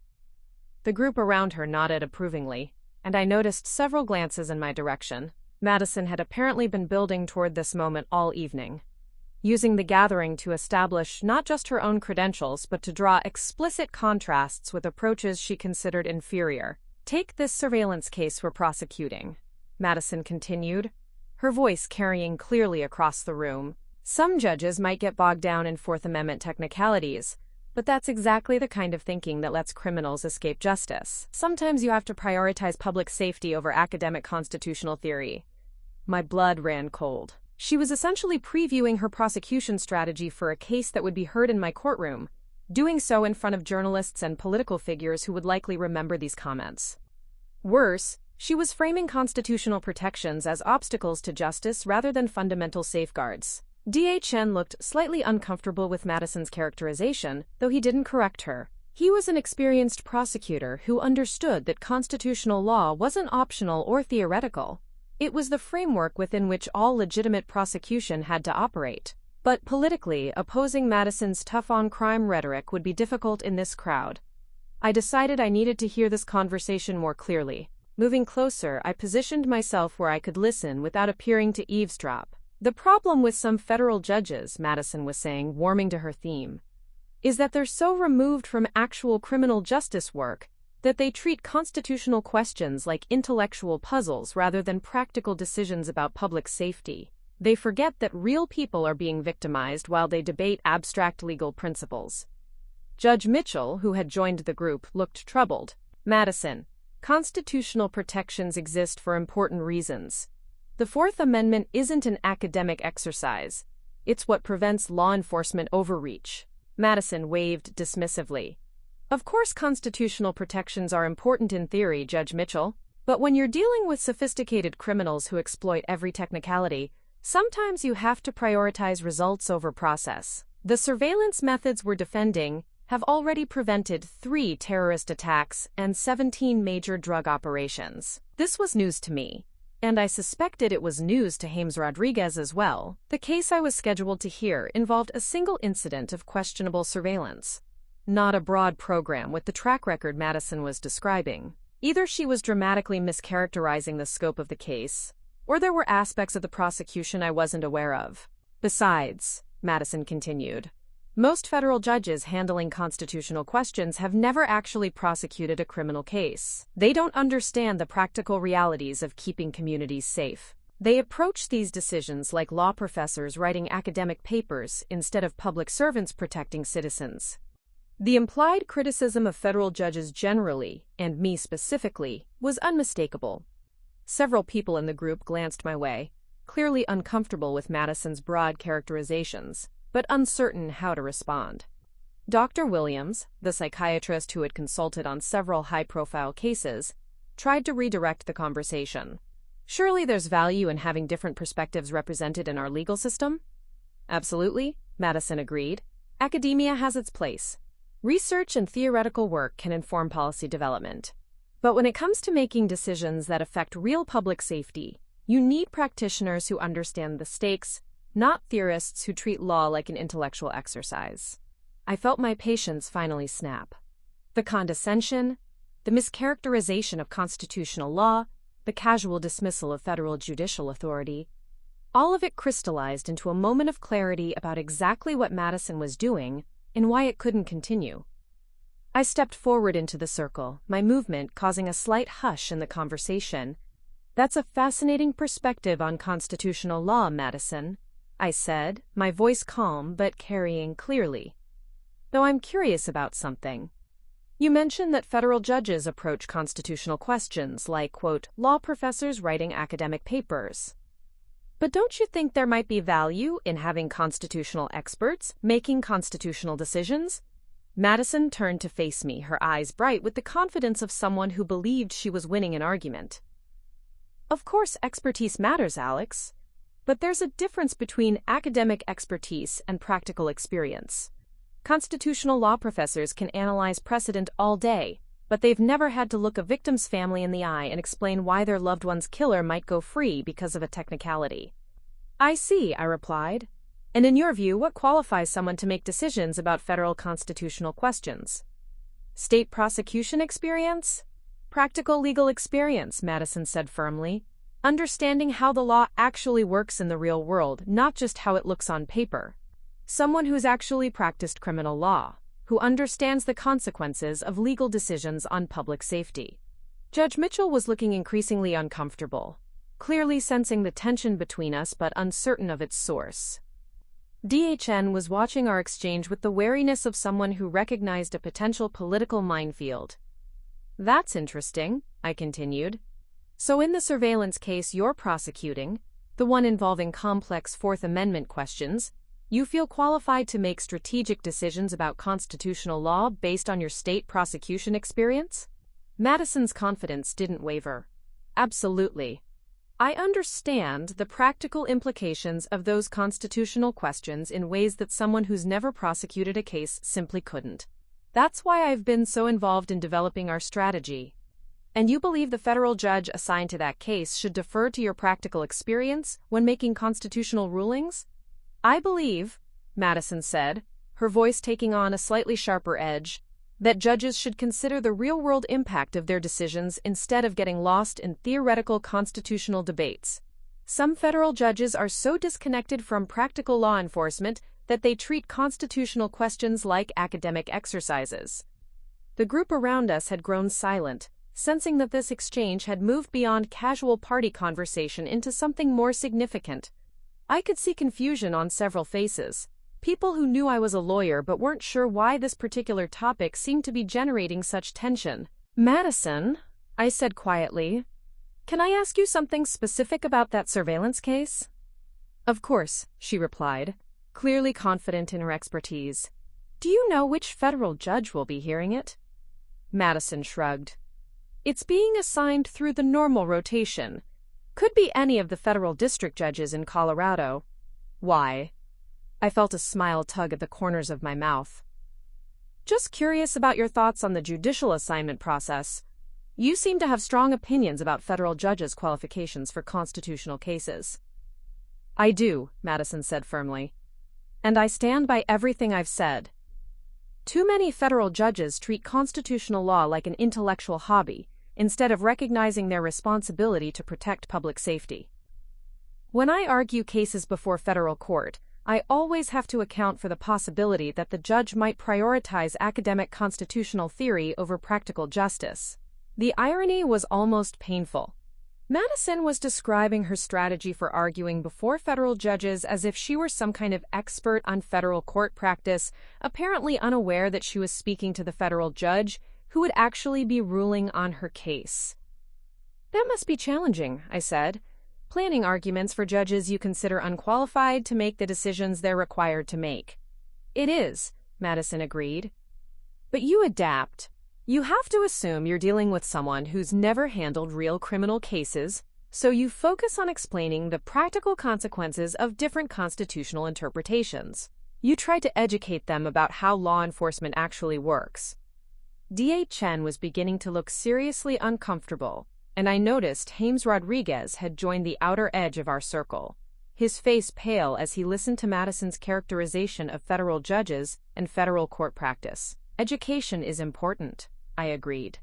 The group around her nodded approvingly, and I noticed several glances in my direction. Madison had apparently been building toward this moment all evening, using the gathering to establish not just her own credentials but to draw explicit contrasts with approaches she considered inferior. Take this surveillance case we're prosecuting, Madison continued, her voice carrying clearly across the room. Some judges might get bogged down in Fourth Amendment technicalities, but that's exactly the kind of thinking that lets criminals escape justice. Sometimes you have to prioritize public safety over academic constitutional theory. My blood ran cold. She was essentially previewing her prosecution strategy for a case that would be heard in my courtroom, doing so in front of journalists and political figures who would likely remember these comments. Worse, she was framing constitutional protections as obstacles to justice rather than fundamental safeguards. D.A. Chen looked slightly uncomfortable with Madison's characterization, though he didn't correct her. He was an experienced prosecutor who understood that constitutional law wasn't optional or theoretical. It was the framework within which all legitimate prosecution had to operate. But politically, opposing Madison's tough-on-crime rhetoric would be difficult in this crowd. I decided I needed to hear this conversation more clearly. Moving closer, I positioned myself where I could listen without appearing to eavesdrop. The problem with some federal judges, Madison was saying, warming to her theme, is that they're so removed from actual criminal justice work that they treat constitutional questions like intellectual puzzles rather than practical decisions about public safety. They forget that real people are being victimized while they debate abstract legal principles. Judge Mitchell, who had joined the group, looked troubled. Madison, constitutional protections exist for important reasons. The Fourth Amendment isn't an academic exercise. It's what prevents law enforcement overreach. Madison waved dismissively. Of course constitutional protections are important in theory, Judge Mitchell, but when you're dealing with sophisticated criminals who exploit every technicality, sometimes you have to prioritize results over process. The surveillance methods we're defending have already prevented 3 terrorist attacks and 17 major drug operations. This was news to me, and I suspected it was news to James Rodriguez as well. The case I was scheduled to hear involved a single incident of questionable surveillance, not a broad program with the track record Madison was describing. Either she was dramatically mischaracterizing the scope of the case, or there were aspects of the prosecution I wasn't aware of. Besides, Madison continued, most federal judges handling constitutional questions have never actually prosecuted a criminal case. They don't understand the practical realities of keeping communities safe. They approach these decisions like law professors writing academic papers instead of public servants protecting citizens. The implied criticism of federal judges generally, and me specifically, was unmistakable. Several people in the group glanced my way, clearly uncomfortable with Madison's broad characterizations, but uncertain how to respond. Dr. Williams, the psychiatrist who had consulted on several high-profile cases, tried to redirect the conversation. Surely there's value in having different perspectives represented in our legal system? Absolutely, Madison agreed. Academia has its place. Research and theoretical work can inform policy development. But when it comes to making decisions that affect real public safety, you need practitioners who understand the stakes, not theorists who treat law like an intellectual exercise. I felt my patience finally snap. The condescension, the mischaracterization of constitutional law, the casual dismissal of federal judicial authority, all of it crystallized into a moment of clarity about exactly what Madison was doing and why it couldn't continue. I stepped forward into the circle, my movement causing a slight hush in the conversation. "That's a fascinating perspective on constitutional law, Madison," I said, my voice calm but carrying clearly. "Though I'm curious about something. You mentioned that federal judges approach constitutional questions like, quote, law professors writing academic papers. But don't you think there might be value in having constitutional experts making constitutional decisions?" Madison turned to face me, her eyes bright with the confidence of someone who believed she was winning an argument. "Of course expertise matters, Alex. But there's a difference between academic expertise and practical experience. Constitutional law professors can analyze precedent all day, but they've never had to look a victim's family in the eye and explain why their loved one's killer might go free because of a technicality." "I see," I replied. "And in your view, what qualifies someone to make decisions about federal constitutional questions? State prosecution experience? Practical legal experience," Madison said firmly. "Understanding how the law actually works in the real world, not just how it looks on paper. Someone who's actually practiced criminal law, who understands the consequences of legal decisions on public safety." Judge Mitchell was looking increasingly uncomfortable, clearly sensing the tension between us but uncertain of its source. DHN was watching our exchange with the wariness of someone who recognized a potential political minefield. "That's interesting," I continued. "So in the surveillance case you're prosecuting, the one involving complex Fourth Amendment questions, you feel qualified to make strategic decisions about constitutional law based on your state prosecution experience?" Madison's confidence didn't waver. "Absolutely. I understand the practical implications of those constitutional questions in ways that someone who's never prosecuted a case simply couldn't. That's why I've been so involved in developing our strategy." "And you believe the federal judge assigned to that case should defer to your practical experience when making constitutional rulings?" "I believe," Madison said, her voice taking on a slightly sharper edge, "that judges should consider the real-world impact of their decisions instead of getting lost in theoretical constitutional debates. Some federal judges are so disconnected from practical law enforcement that they treat constitutional questions like academic exercises." The group around us had grown silent, sensing that this exchange had moved beyond casual party conversation into something more significant. I could see confusion on several faces. People who knew I was a lawyer but weren't sure why this particular topic seemed to be generating such tension. "Madison," I said quietly, "can I ask you something specific about that surveillance case?" "Of course," she replied, clearly confident in her expertise. "Do you know which federal judge will be hearing it?" Madison shrugged. "It's being assigned through the normal rotation. Could be any of the federal district judges in Colorado." "Why?" I felt a smile tug at the corners of my mouth. "Just curious about your thoughts on the judicial assignment process. You seem to have strong opinions about federal judges' qualifications for constitutional cases." "I do," Madison said firmly. "And I stand by everything I've said. Too many federal judges treat constitutional law like an intellectual hobby, instead of recognizing their responsibility to protect public safety. When I argue cases before federal court, I always have to account for the possibility that the judge might prioritize academic constitutional theory over practical justice." The irony was almost painful. Madison was describing her strategy for arguing before federal judges as if she were some kind of expert on federal court practice, apparently unaware that she was speaking to the federal judge who would actually be ruling on her case. "That must be challenging," I said. "Planning arguments for judges you consider unqualified to make the decisions they're required to make." "It is," Madison agreed. "But you adapt. You have to assume you're dealing with someone who's never handled real criminal cases, so you focus on explaining the practical consequences of different constitutional interpretations. You try to educate them about how law enforcement actually works." D.A. Chen was beginning to look seriously uncomfortable, and I noticed James Rodriguez had joined the outer edge of our circle, his face pale as he listened to Madison's characterization of federal judges and federal court practice. "Education is important," I agreed.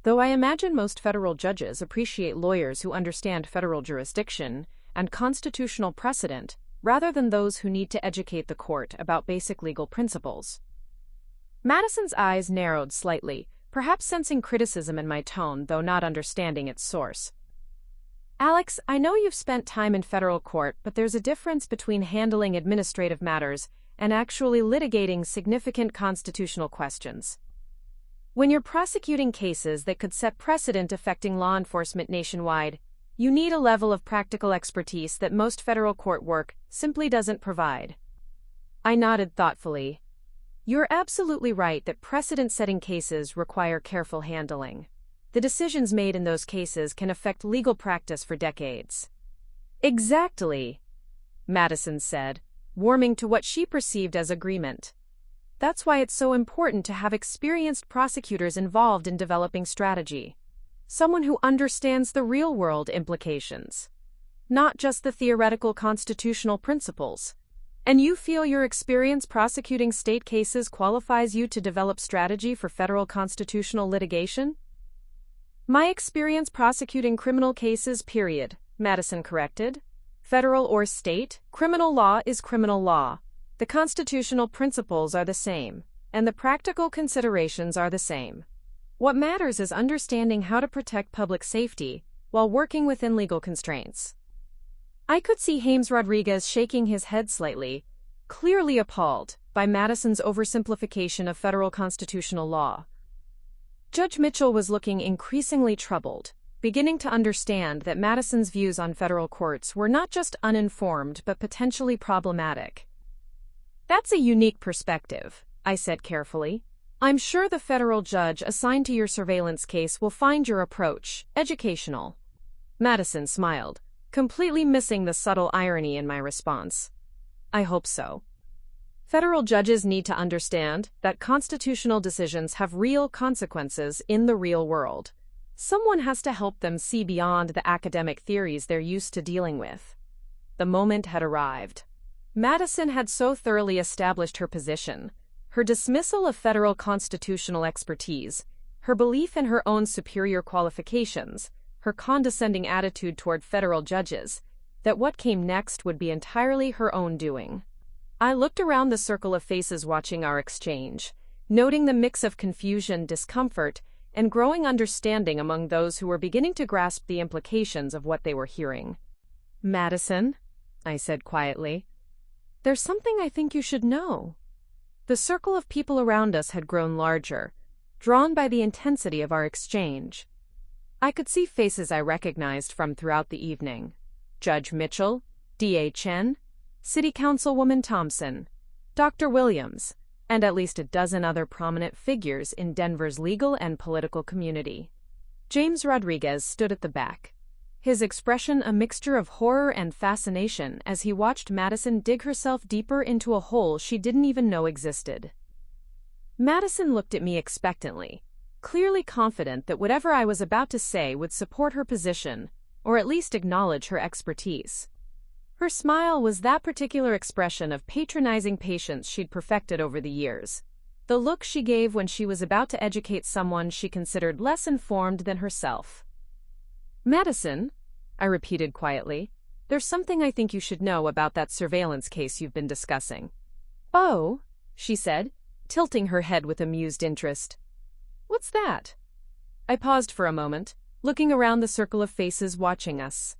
"Though I imagine most federal judges appreciate lawyers who understand federal jurisdiction and constitutional precedent rather than those who need to educate the court about basic legal principles." Madison's eyes narrowed slightly, perhaps sensing criticism in my tone, though not understanding its source. "Alex, I know you've spent time in federal court, but there's a difference between handling administrative matters and actually litigating significant constitutional questions. When you're prosecuting cases that could set precedent affecting law enforcement nationwide, you need a level of practical expertise that most federal court work simply doesn't provide." I nodded thoughtfully. "You're absolutely right that precedent-setting cases require careful handling. The decisions made in those cases can affect legal practice for decades." "Exactly," Madison said, warming to what she perceived as agreement. "That's why it's so important to have experienced prosecutors involved in developing strategy. Someone who understands the real-world implications, not just the theoretical constitutional principles. And you feel your experience prosecuting state cases qualifies you to develop strategy for federal constitutional litigation?" "My experience prosecuting criminal cases, period," Madison corrected. "Federal or state, criminal law is criminal law. The constitutional principles are the same, and the practical considerations are the same. What matters is understanding how to protect public safety while working within legal constraints." I could see James Rodriguez shaking his head slightly, clearly appalled by Madison's oversimplification of federal constitutional law. Judge Mitchell was looking increasingly troubled, beginning to understand that Madison's views on federal courts were not just uninformed but potentially problematic. "That's a unique perspective," I said carefully. "I'm sure the federal judge assigned to your surveillance case will find your approach educational." Madison smiled, completely missing the subtle irony in my response. "I hope so. Federal judges need to understand that constitutional decisions have real consequences in the real world. Someone has to help them see beyond the academic theories they're used to dealing with." The moment had arrived. Madison had so thoroughly established her position, her dismissal of federal constitutional expertise, her belief in her own superior qualifications, her condescending attitude toward federal judges, that what came next would be entirely her own doing. I looked around the circle of faces watching our exchange, noting the mix of confusion, discomfort, and growing understanding among those who were beginning to grasp the implications of what they were hearing. "Madison," I said quietly, "there's something I think you should know." The circle of people around us had grown larger, drawn by the intensity of our exchange. I could see faces I recognized from throughout the evening: Judge Mitchell, D.A. Chen, City Councilwoman Thompson, Dr. Williams, and at least a dozen other prominent figures in Denver's legal and political community. James Rodriguez stood at the back, his expression a mixture of horror and fascination as he watched Madison dig herself deeper into a hole she didn't even know existed. Madison looked at me expectantly, clearly confident that whatever I was about to say would support her position, or at least acknowledge her expertise. Her smile was that particular expression of patronizing patience she'd perfected over the years, the look she gave when she was about to educate someone she considered less informed than herself. "Madison," I repeated quietly, "there's something I think you should know about that surveillance case you've been discussing." "Oh," she said, tilting her head with amused interest. "What's that?" I paused for a moment, looking around the circle of faces watching us.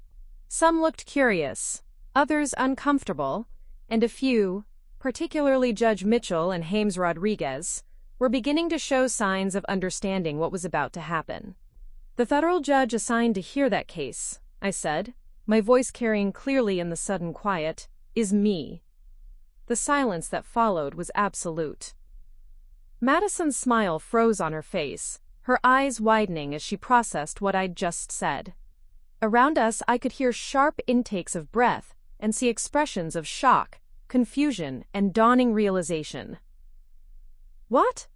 Some looked curious, others uncomfortable, and a few, particularly Judge Mitchell and James Rodriguez, were beginning to show signs of understanding what was about to happen. "The federal judge assigned to hear that case," I said, my voice carrying clearly in the sudden quiet, "is me." The silence that followed was absolute. Madison's smile froze on her face, her eyes widening as she processed what I'd just said. Around us, I could hear sharp intakes of breath and see expressions of shock, confusion, and dawning realization. "What?"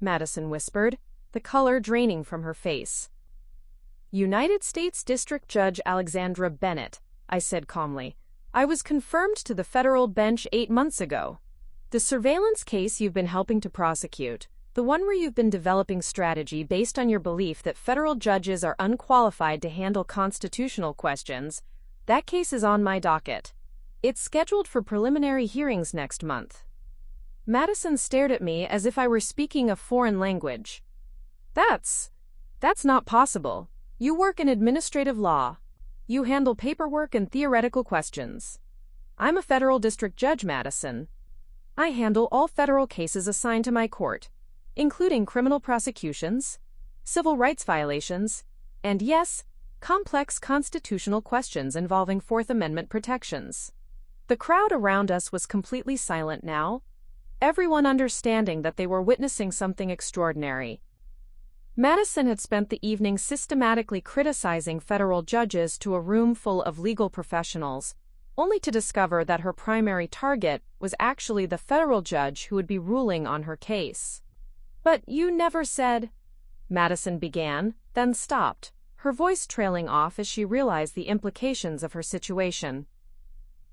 Madison whispered, the color draining from her face. "United States District Judge Alexandra Bennett," I said calmly. "I was confirmed to the federal bench 8 months ago. The surveillance case you've been helping to prosecute, the one where you've been developing strategy based on your belief that federal judges are unqualified to handle constitutional questions, that case is on my docket. It's scheduled for preliminary hearings next month." Madison stared at me as if I were speaking a foreign language. That's not possible. You work in administrative law. You handle paperwork and theoretical questions. I'm a federal district judge, Madison. I handle all federal cases assigned to my court, including criminal prosecutions, civil rights violations, and yes, complex constitutional questions involving Fourth Amendment protections. The crowd around us was completely silent now, everyone understanding that they were witnessing something extraordinary. Madison had spent the evening systematically criticizing federal judges to a room full of legal professionals, only to discover that her primary target was actually the federal judge who would be ruling on her case. "But you never said," Madison began, then stopped, her voice trailing off as she realized the implications of her situation.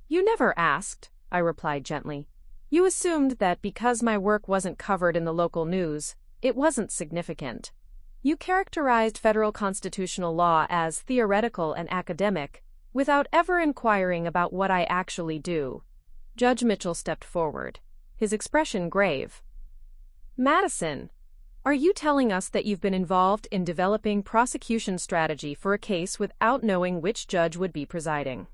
"You never asked," I replied gently. "You assumed that because my work wasn't covered in the local news, it wasn't significant. You characterized federal constitutional law as theoretical and academic, without ever inquiring about what I actually do." Judge Mitchell stepped forward, his expression grave. "Madison, are you telling us that you've been involved in developing prosecution strategy for a case without knowing which judge would be presiding?"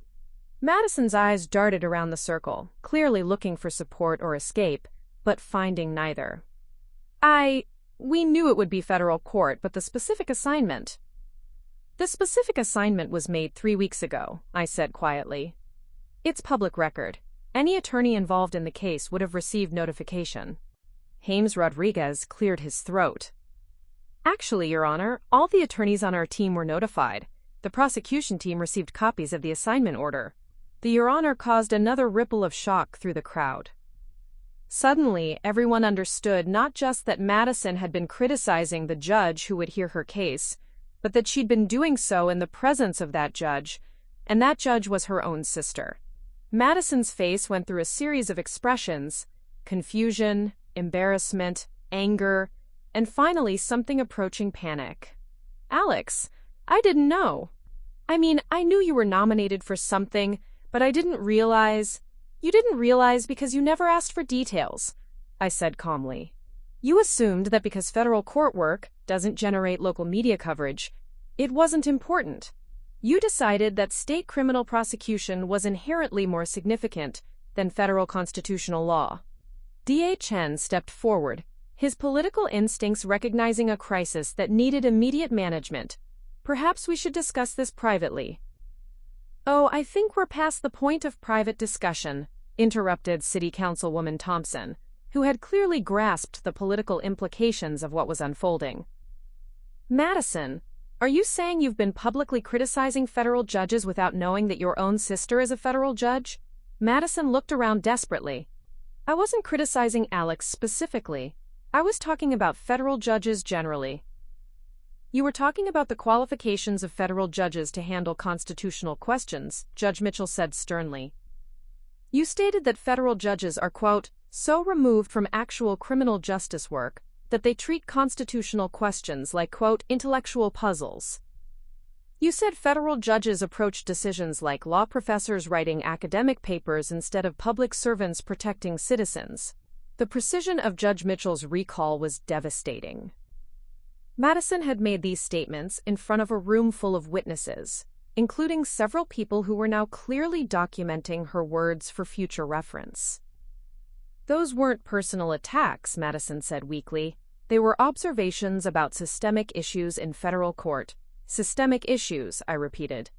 Madison's eyes darted around the circle, clearly looking for support or escape, but finding neither. We knew it would be federal court, but the specific assignment..." "The specific assignment was made 3 weeks ago," I said quietly. "It's public record. Any attorney involved in the case would have received notification." James Rodriguez cleared his throat. "Actually, Your Honor, all the attorneys on our team were notified. The prosecution team received copies of the assignment order." The Your Honor caused another ripple of shock through the crowd. Suddenly, everyone understood not just that Madison had been criticizing the judge who would hear her case, but that she'd been doing so in the presence of that judge, and that judge was her own sister. Madison's face went through a series of expressions: confusion, embarrassment, anger, and finally something approaching panic. "Alex, I didn't know. I mean, I knew you were nominated for something, but I didn't realize..." "You didn't realize because you never asked for details," I said calmly. "You assumed that because federal court work doesn't generate local media coverage, it wasn't important. You decided that state criminal prosecution was inherently more significant than federal constitutional law." D.A. Chen stepped forward, his political instincts recognizing a crisis that needed immediate management. "Perhaps we should discuss this privately." "Oh, I think we're past the point of private discussion," interrupted City Councilwoman Thompson, who had clearly grasped the political implications of what was unfolding. "Madison, are you saying you've been publicly criticizing federal judges without knowing that your own sister is a federal judge?" Madison looked around desperately. "I wasn't criticizing Alex specifically. I was talking about federal judges generally." "You were talking about the qualifications of federal judges to handle constitutional questions," Judge Mitchell said sternly. "You stated that federal judges are, quote, so removed from actual criminal justice work that they treat constitutional questions like, quote, intellectual puzzles. You said federal judges approach decisions like law professors writing academic papers instead of public servants protecting citizens." The precision of Judge Mitchell's recall was devastating. Madison had made these statements in front of a room full of witnesses, including several people who were now clearly documenting her words for future reference. "Those weren't personal attacks," Madison said weakly. "They were observations about systemic issues in federal court." "Systemic issues," I repeated.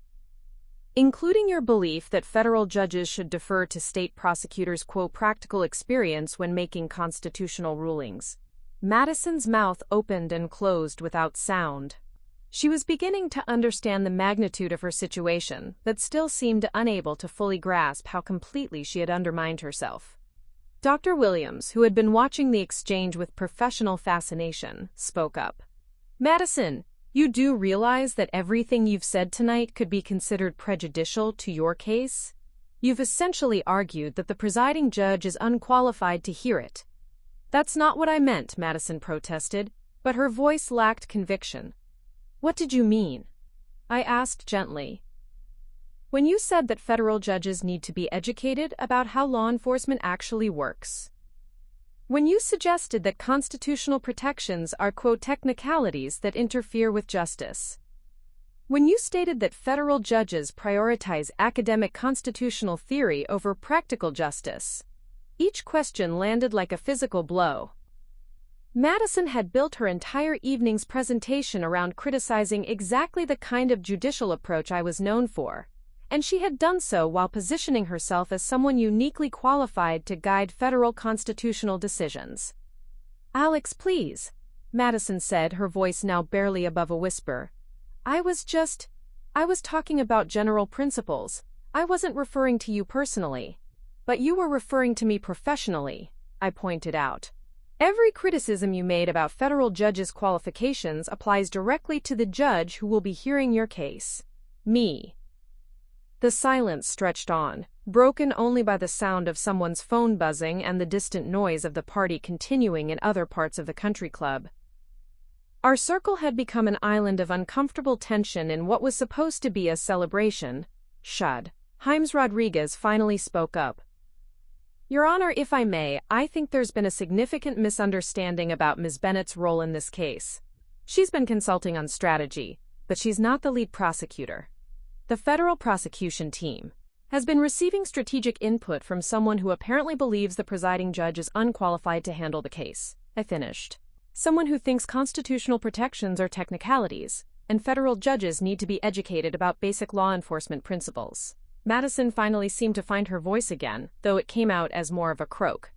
"Including your belief that federal judges should defer to state prosecutors' practical experience when making constitutional rulings." Madison's mouth opened and closed without sound. She was beginning to understand the magnitude of her situation, but still seemed unable to fully grasp how completely she had undermined herself. Dr. Williams, who had been watching the exchange with professional fascination, spoke up. "Madison, you do realize that everything you've said tonight could be considered prejudicial to your case? You've essentially argued that the presiding judge is unqualified to hear it." "That's not what I meant," Madison protested, but her voice lacked conviction. "What did you mean?" I asked gently. "When you said that federal judges need to be educated about how law enforcement actually works. When you suggested that constitutional protections are, technicalities that interfere with justice. When you stated that federal judges prioritize academic constitutional theory over practical justice." Each question landed like a physical blow. Madison had built her entire evening's presentation around criticizing exactly the kind of judicial approach I was known for, and she had done so while positioning herself as someone uniquely qualified to guide federal constitutional decisions. "Alex, please," Madison said, her voice now barely above a whisper. I was talking about general principles. I wasn't referring to you personally." "But you were referring to me professionally," I pointed out. "Every criticism you made about federal judges' qualifications applies directly to the judge who will be hearing your case. Me." The silence stretched on, broken only by the sound of someone's phone buzzing and the distant noise of the party continuing in other parts of the country club. Our circle had become an island of uncomfortable tension in what was supposed to be a celebration. "Shud." Himes Rodriguez finally spoke up. "Your Honor, if I may, I think there's been a significant misunderstanding about Ms. Bennett's role in this case. She's been consulting on strategy, but she's not the lead prosecutor. The federal prosecution team has been receiving strategic input from someone who apparently believes the presiding judge is unqualified to handle the case," I finished. "Someone who thinks constitutional protections are technicalities, and federal judges need to be educated about basic law enforcement principles." Madison finally seemed to find her voice again, though it came out as more of a croak.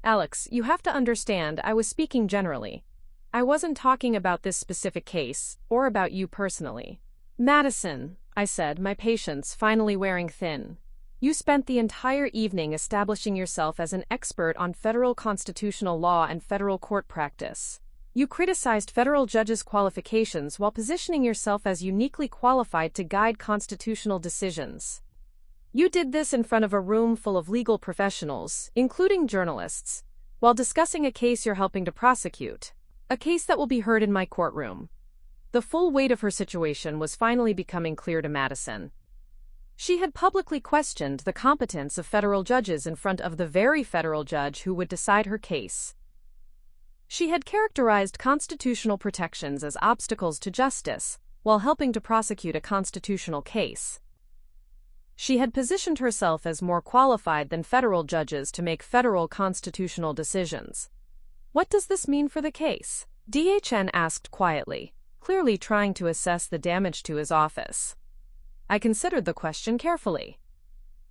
"Alex, you have to understand, I was speaking generally. I wasn't talking about this specific case, or about you personally." "Madison," I said, my patience finally wearing thin. "You spent the entire evening establishing yourself as an expert on federal constitutional law and federal court practice. You criticized federal judges' qualifications while positioning yourself as uniquely qualified to guide constitutional decisions. You did this in front of a room full of legal professionals, including journalists, while discussing a case you're helping to prosecute, a case that will be heard in my courtroom." The full weight of her situation was finally becoming clear to Madison. She had publicly questioned the competence of federal judges in front of the very federal judge who would decide her case. She had characterized constitutional protections as obstacles to justice, while helping to prosecute a constitutional case. She had positioned herself as more qualified than federal judges to make federal constitutional decisions. "What does this mean for the case?" DHN asked quietly, clearly trying to assess the damage to his office. I considered the question carefully.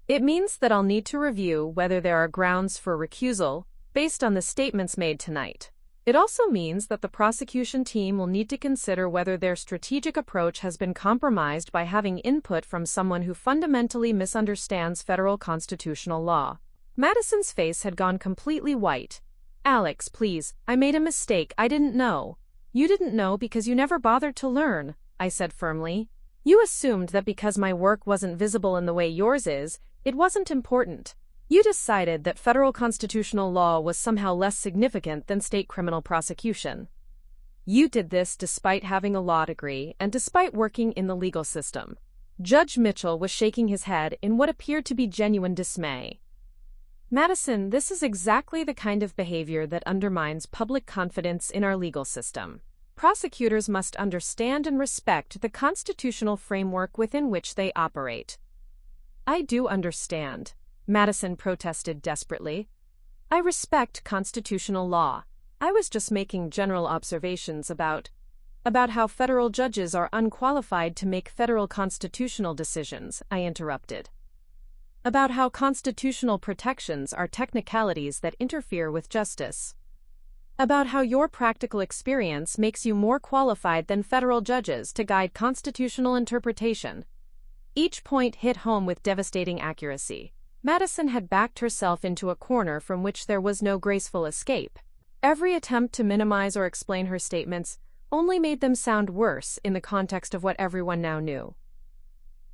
"It means that I'll need to review whether there are grounds for recusal based on the statements made tonight. It also means that the prosecution team will need to consider whether their strategic approach has been compromised by having input from someone who fundamentally misunderstands federal constitutional law." Madison's face had gone completely white. "Alex, please, I made a mistake. I didn't know." "You didn't know because you never bothered to learn," I said firmly. "You assumed that because my work wasn't visible in the way yours is, it wasn't important. You decided that federal constitutional law was somehow less significant than state criminal prosecution. You did this despite having a law degree and despite working in the legal system." Judge Mitchell was shaking his head in what appeared to be genuine dismay. "Madison, this is exactly the kind of behavior that undermines public confidence in our legal system. Prosecutors must understand and respect the constitutional framework within which they operate. I do understand, Madison protested desperately. I respect constitutional law. I was just making general observations about how federal judges are unqualified to make federal constitutional decisions, I interrupted. About how constitutional protections are technicalities that interfere with justice. About how your practical experience makes you more qualified than federal judges to guide constitutional interpretation. Each point hit home with devastating accuracy. Madison had backed herself into a corner from which there was no graceful escape. Every attempt to minimize or explain her statements only made them sound worse in the context of what everyone now knew.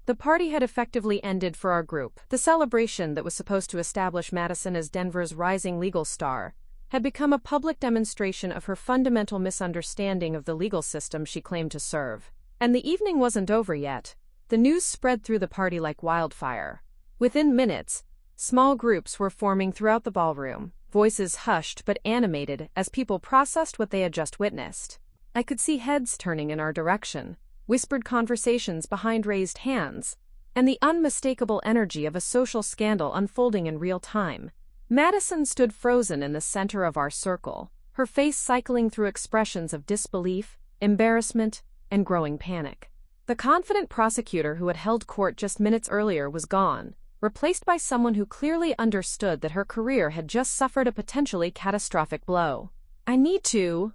The party had effectively ended for our group. The celebration that was supposed to establish Madison as Denver's rising legal star had become a public demonstration of her fundamental misunderstanding of the legal system she claimed to serve. And the evening wasn't over yet. The news spread through the party like wildfire. Within minutes, small groups were forming throughout the ballroom, voices hushed but animated as people processed what they had just witnessed. I could see heads turning in our direction, whispered conversations behind raised hands, and the unmistakable energy of a social scandal unfolding in real time. Madison stood frozen in the center of our circle, her face cycling through expressions of disbelief, embarrassment, and growing panic. The confident prosecutor who had held court just minutes earlier was gone, replaced by someone who clearly understood that her career had just suffered a potentially catastrophic blow. "I need to,"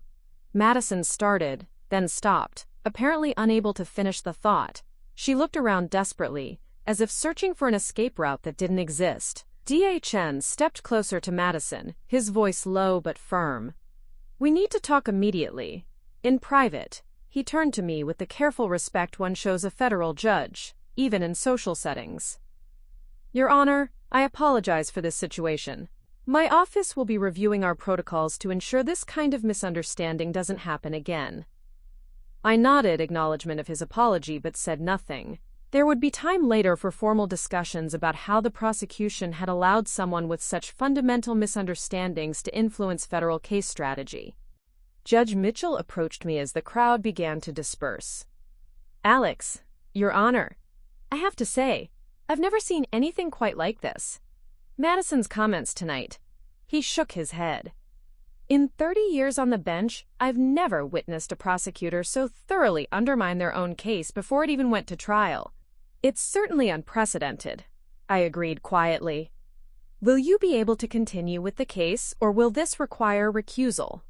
Madison started, then stopped, apparently unable to finish the thought. She looked around desperately, as if searching for an escape route that didn't exist. D.A. Chen stepped closer to Madison, his voice low but firm. "We need to talk immediately. In private." He turned to me with the careful respect one shows a federal judge, even in social settings. "Your Honor, I apologize for this situation. My office will be reviewing our protocols to ensure this kind of misunderstanding doesn't happen again." I nodded acknowledgement of his apology but said nothing. There would be time later for formal discussions about how the prosecution had allowed someone with such fundamental misunderstandings to influence federal case strategy. Judge Mitchell approached me as the crowd began to disperse. "Alex, Your Honor, I have to say, I've never seen anything quite like this." Madison's comments tonight. He shook his head. "In 30 years on the bench, I've never witnessed a prosecutor so thoroughly undermine their own case before it even went to trial. It's certainly unprecedented," I agreed quietly. "Will you be able to continue with the case, or will this require recusal?"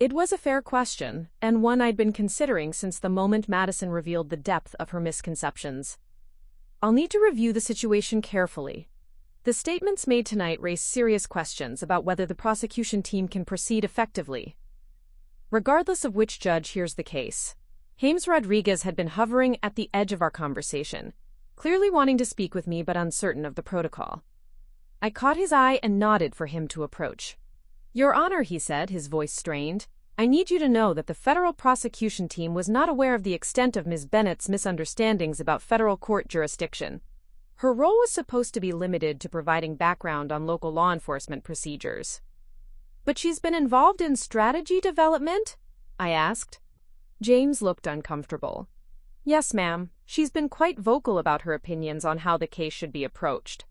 It was a fair question, and one I'd been considering since the moment Madison revealed the depth of her misconceptions. "I'll need to review the situation carefully. The statements made tonight raise serious questions about whether the prosecution team can proceed effectively, regardless of which judge hears the case." James Rodriguez had been hovering at the edge of our conversation, clearly wanting to speak with me but uncertain of the protocol. I caught his eye and nodded for him to approach. "Your Honor," he said, his voice strained, "I need you to know that the federal prosecution team was not aware of the extent of Ms. Bennett's misunderstandings about federal court jurisdiction. Her role was supposed to be limited to providing background on local law enforcement procedures." "But she's been involved in strategy development?" I asked. James looked uncomfortable. "Yes, ma'am. She's been quite vocal about her opinions on how the case should be approached.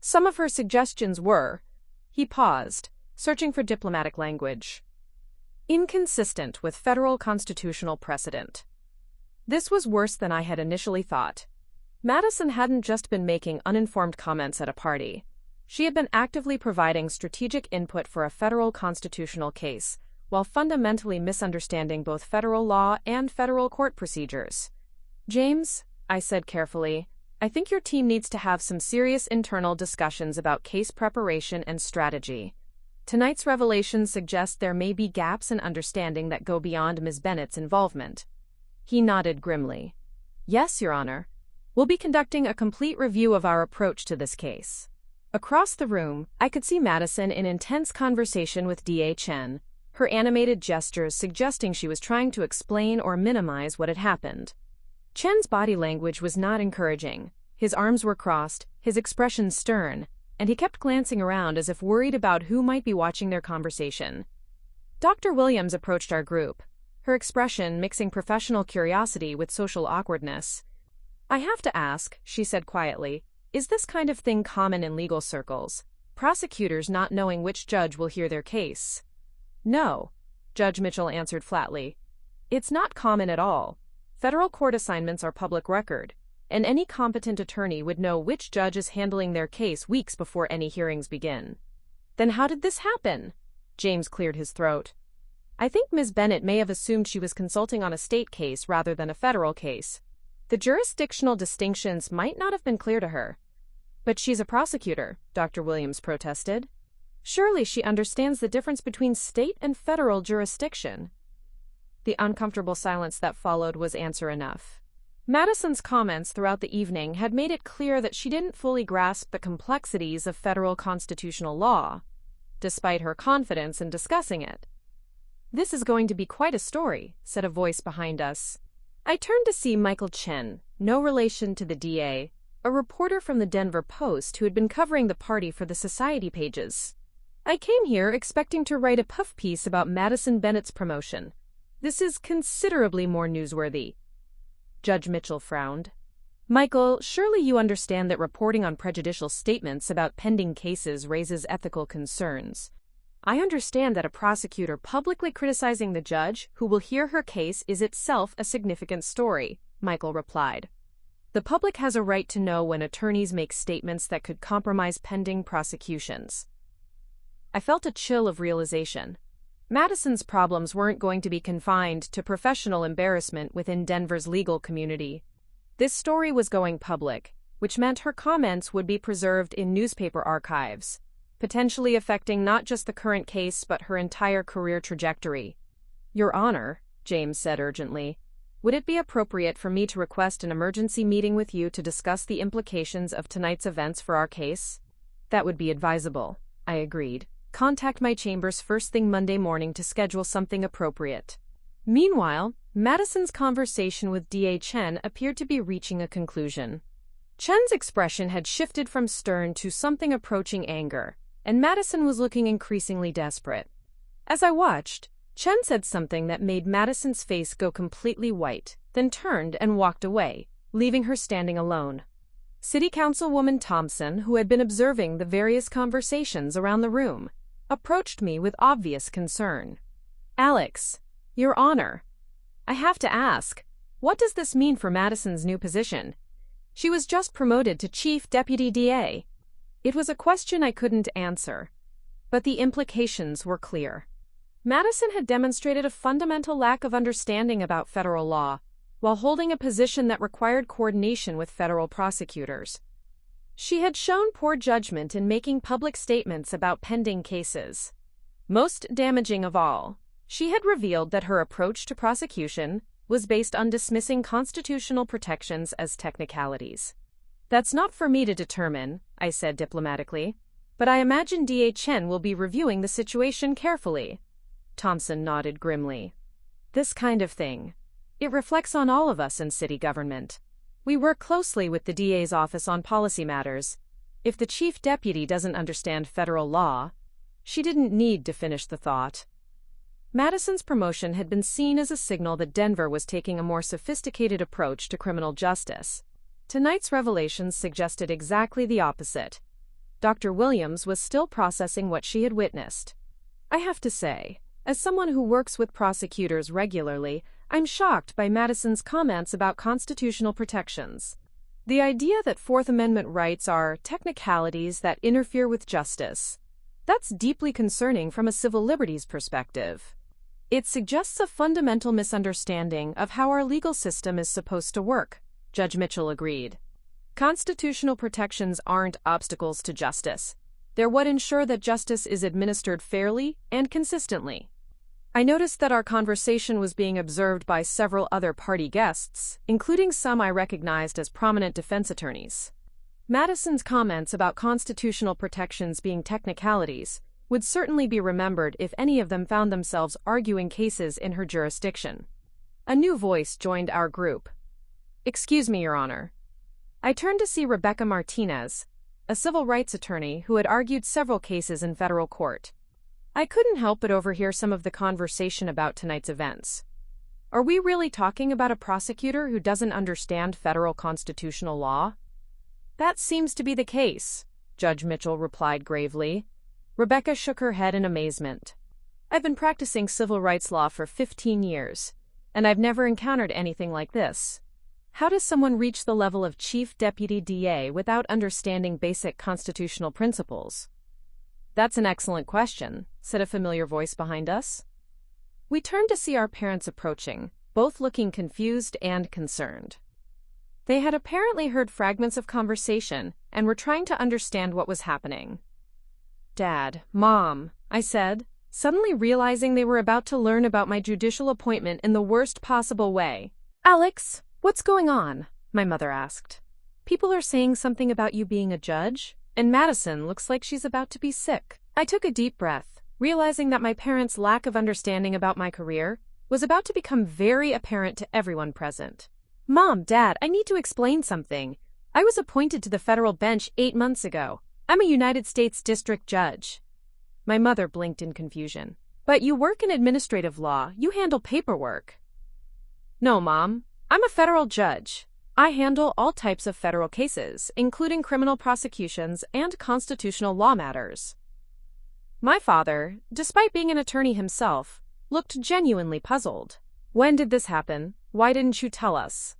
Some of her suggestions were—" He paused, searching for diplomatic language. "Inconsistent with federal constitutional precedent." This was worse than I had initially thought. Madison hadn't just been making uninformed comments at a party. She had been actively providing strategic input for a federal constitutional case, while fundamentally misunderstanding both federal law and federal court procedures. "James," I said carefully, "I think your team needs to have some serious internal discussions about case preparation and strategy. Tonight's revelations suggest there may be gaps in understanding that go beyond Ms. Bennett's involvement." He nodded grimly. "Yes, Your Honor. We'll be conducting a complete review of our approach to this case." Across the room, I could see Madison in intense conversation with D.A. Chen, her animated gestures suggesting she was trying to explain or minimize what had happened. Chen's body language was not encouraging. His arms were crossed, his expression stern, and he kept glancing around as if worried about who might be watching their conversation. Dr. Williams approached our group, her expression mixing professional curiosity with social awkwardness. "I have to ask," she said quietly, "is this kind of thing common in legal circles? Prosecutors not knowing which judge will hear their case?" "No," Judge Mitchell answered flatly. "It's not common at all. Federal court assignments are public record, and any competent attorney would know which judge is handling their case weeks before any hearings begin." "Then how did this happen?" James cleared his throat. "I think Ms. Bennett may have assumed she was consulting on a state case rather than a federal case. The jurisdictional distinctions might not have been clear to her." "But she's a prosecutor," Dr. Williams protested. "Surely she understands the difference between state and federal jurisdiction." The uncomfortable silence that followed was answer enough. Madison's comments throughout the evening had made it clear that she didn't fully grasp the complexities of federal constitutional law, despite her confidence in discussing it. "This is going to be quite a story," said a voice behind us. I turned to see Michael Chen, no relation to the DA, a reporter from the Denver Post who had been covering the party for the Society pages. "I came here expecting to write a puff piece about Madison Bennett's promotion. This is considerably more newsworthy." Judge Mitchell frowned. "Michael, surely you understand that reporting on prejudicial statements about pending cases raises ethical concerns. I understand that a prosecutor publicly criticizing the judge who will hear her case is itself a significant story," Michael replied. "The public has a right to know when attorneys make statements that could compromise pending prosecutions." I felt a chill of realization. Madison's problems weren't going to be confined to professional embarrassment within Denver's legal community. This story was going public, which meant her comments would be preserved in newspaper archives, potentially affecting not just the current case but her entire career trajectory. "Your Honor," James said urgently, "would it be appropriate for me to request an emergency meeting with you to discuss the implications of tonight's events for our case?" "That would be advisable," I agreed. "Contact my chambers first thing Monday morning to schedule something appropriate." Meanwhile, Madison's conversation with DA Chen appeared to be reaching a conclusion. Chen's expression had shifted from stern to something approaching anger, and Madison was looking increasingly desperate. As I watched, Chen said something that made Madison's face go completely white, then turned and walked away, leaving her standing alone. City Councilwoman Thompson, who had been observing the various conversations around the room, approached me with obvious concern. "Alex, Your Honor, I have to ask, what does this mean for Madison's new position? She was just promoted to Chief Deputy DA." It was a question I couldn't answer, but the implications were clear. Madison had demonstrated a fundamental lack of understanding about federal law, while holding a position that required coordination with federal prosecutors. She had shown poor judgment in making public statements about pending cases. Most damaging of all, she had revealed that her approach to prosecution was based on dismissing constitutional protections as technicalities. "That's not for me to determine," I said diplomatically, "but I imagine DA Chen will be reviewing the situation carefully." Thompson nodded grimly. "This kind of thing. It reflects on all of us in city government. We work closely with the DA's office on policy matters. If the chief deputy doesn't understand federal law..." She didn't need to finish the thought. Madison's promotion had been seen as a signal that Denver was taking a more sophisticated approach to criminal justice. Tonight's revelations suggested exactly the opposite. Dr. Williams was still processing what she had witnessed. I have to say, as someone who works with prosecutors regularly, I'm shocked by Madison's comments about constitutional protections. The idea that Fourth Amendment rights are technicalities that interfere with justice. That's deeply concerning from a civil liberties perspective. It suggests a fundamental misunderstanding of how our legal system is supposed to work, Judge Mitchell agreed. Constitutional protections aren't obstacles to justice. They're what ensure that justice is administered fairly and consistently. I noticed that our conversation was being observed by several other party guests, including some I recognized as prominent defense attorneys. Madison's comments about constitutional protections being technicalities would certainly be remembered if any of them found themselves arguing cases in her jurisdiction. A new voice joined our group. "Excuse me, Your Honor." I turned to see Rebecca Martinez, a civil rights attorney who had argued several cases in federal court. I couldn't help but overhear some of the conversation about tonight's events. Are we really talking about a prosecutor who doesn't understand federal constitutional law? That seems to be the case, Judge Mitchell replied gravely. Rebecca shook her head in amazement. I've been practicing civil rights law for 15 years, and I've never encountered anything like this. How does someone reach the level of Chief Deputy DA without understanding basic constitutional principles? That's an excellent question, said a familiar voice behind us. We turned to see our parents approaching, both looking confused and concerned. They had apparently heard fragments of conversation and were trying to understand what was happening. Dad, Mom, I said, suddenly realizing they were about to learn about my judicial appointment in the worst possible way. Alex, what's going on? My mother asked. People are saying something about you being a judge, and Madison looks like she's about to be sick. I took a deep breath, realizing that my parents' lack of understanding about my career was about to become very apparent to everyone present. Mom, Dad, I need to explain something. I was appointed to the federal bench 8 months ago. I'm a United States District Judge. My mother blinked in confusion. But you work in administrative law. You handle paperwork. No, Mom. I'm a federal judge. I handle all types of federal cases, including criminal prosecutions and constitutional law matters. My father, despite being an attorney himself, looked genuinely puzzled. When did this happen? Why didn't you tell us?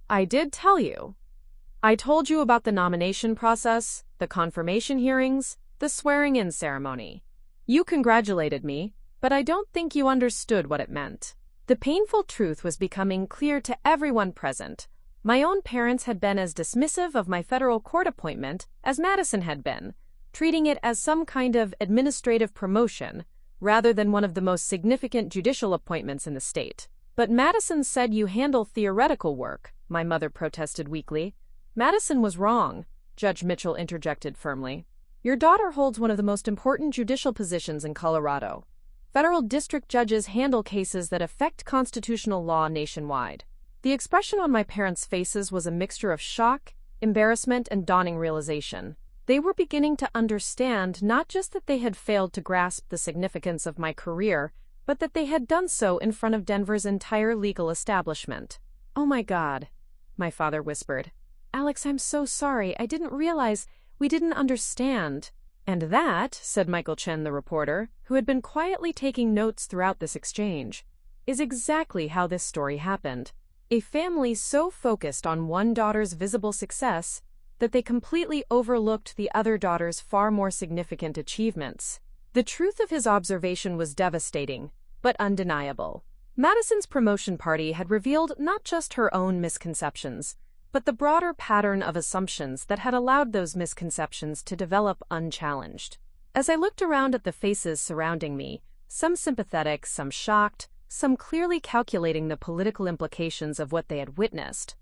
I did tell you. I told you about the nomination process, the confirmation hearings, the swearing-in ceremony. You congratulated me, but I don't think you understood what it meant. The painful truth was becoming clear to everyone present. My own parents had been as dismissive of my federal court appointment as Madison had been, treating it as some kind of administrative promotion rather than one of the most significant judicial appointments in the state. But Madison said you handle theoretical work, my mother protested weakly. Madison was wrong, Judge Mitchell interjected firmly. Your daughter holds one of the most important judicial positions in Colorado. Federal district judges handle cases that affect constitutional law nationwide. The expression on my parents' faces was a mixture of shock, embarrassment, and dawning realization. They were beginning to understand not just that they had failed to grasp the significance of my career, but that they had done so in front of Denver's entire legal establishment. Oh my God, my father whispered. Alex, I'm so sorry. I didn't realize. We didn't understand. And that, said Michael Chen, the reporter, who had been quietly taking notes throughout this exchange, is exactly how this story happened. A family so focused on one daughter's visible success that they completely overlooked the other daughter's far more significant achievements. The truth of his observation was devastating, but undeniable. Madison's promotion party had revealed not just her own misconceptions, but the broader pattern of assumptions that had allowed those misconceptions to develop unchallenged. As I looked around at the faces surrounding me, some sympathetic, some shocked, some clearly calculating the political implications of what they had witnessed,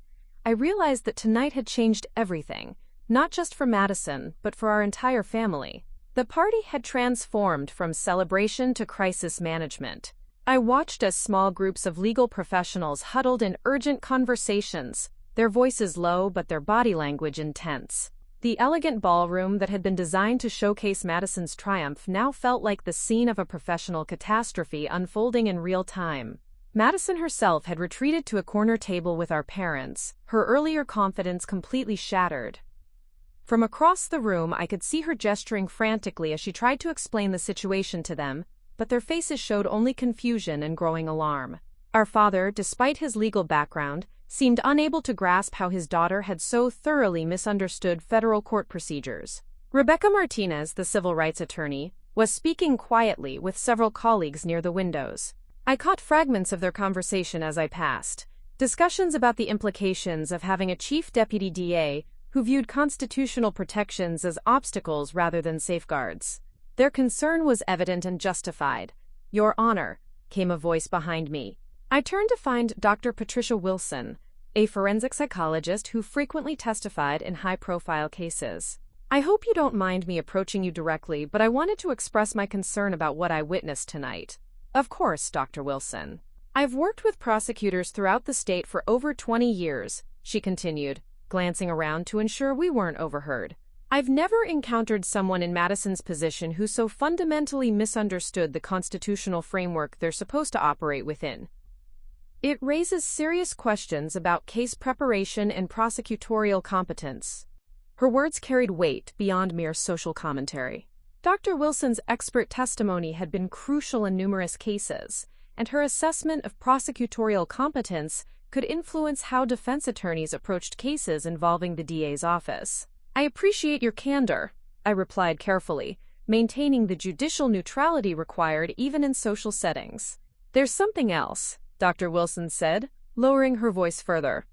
I realized that tonight had changed everything, not just for Madison, but for our entire family. The party had transformed from celebration to crisis management. I watched as small groups of legal professionals huddled in urgent conversations, their voices low but their body language intense. The elegant ballroom that had been designed to showcase Madison's triumph now felt like the scene of a professional catastrophe unfolding in real time. Madison herself had retreated to a corner table with our parents, her earlier confidence completely shattered. From across the room, I could see her gesturing frantically as she tried to explain the situation to them, but their faces showed only confusion and growing alarm. Our father, despite his legal background, seemed unable to grasp how his daughter had so thoroughly misunderstood federal court procedures. Rebecca Martinez, the civil rights attorney, was speaking quietly with several colleagues near the windows. I caught fragments of their conversation as I passed, discussions about the implications of having a chief deputy DA who viewed constitutional protections as obstacles rather than safeguards. Their concern was evident and justified. Your Honor, came a voice behind me. I turned to find Dr. Patricia Wilson, a forensic psychologist who frequently testified in high-profile cases. I hope you don't mind me approaching you directly, but I wanted to express my concern about what I witnessed tonight. Of course, Dr. Wilson. I've worked with prosecutors throughout the state for over 20 years, she continued, glancing around to ensure we weren't overheard. I've never encountered someone in Madison's position who so fundamentally misunderstood the constitutional framework they're supposed to operate within. It raises serious questions about case preparation and prosecutorial competence. Her words carried weight beyond mere social commentary. Dr. Wilson's expert testimony had been crucial in numerous cases, and her assessment of prosecutorial competence could influence how defense attorneys approached cases involving the DA's office. "I appreciate your candor," I replied carefully, maintaining the judicial neutrality required even in social settings. "There's something else," Dr. Wilson said, lowering her voice further.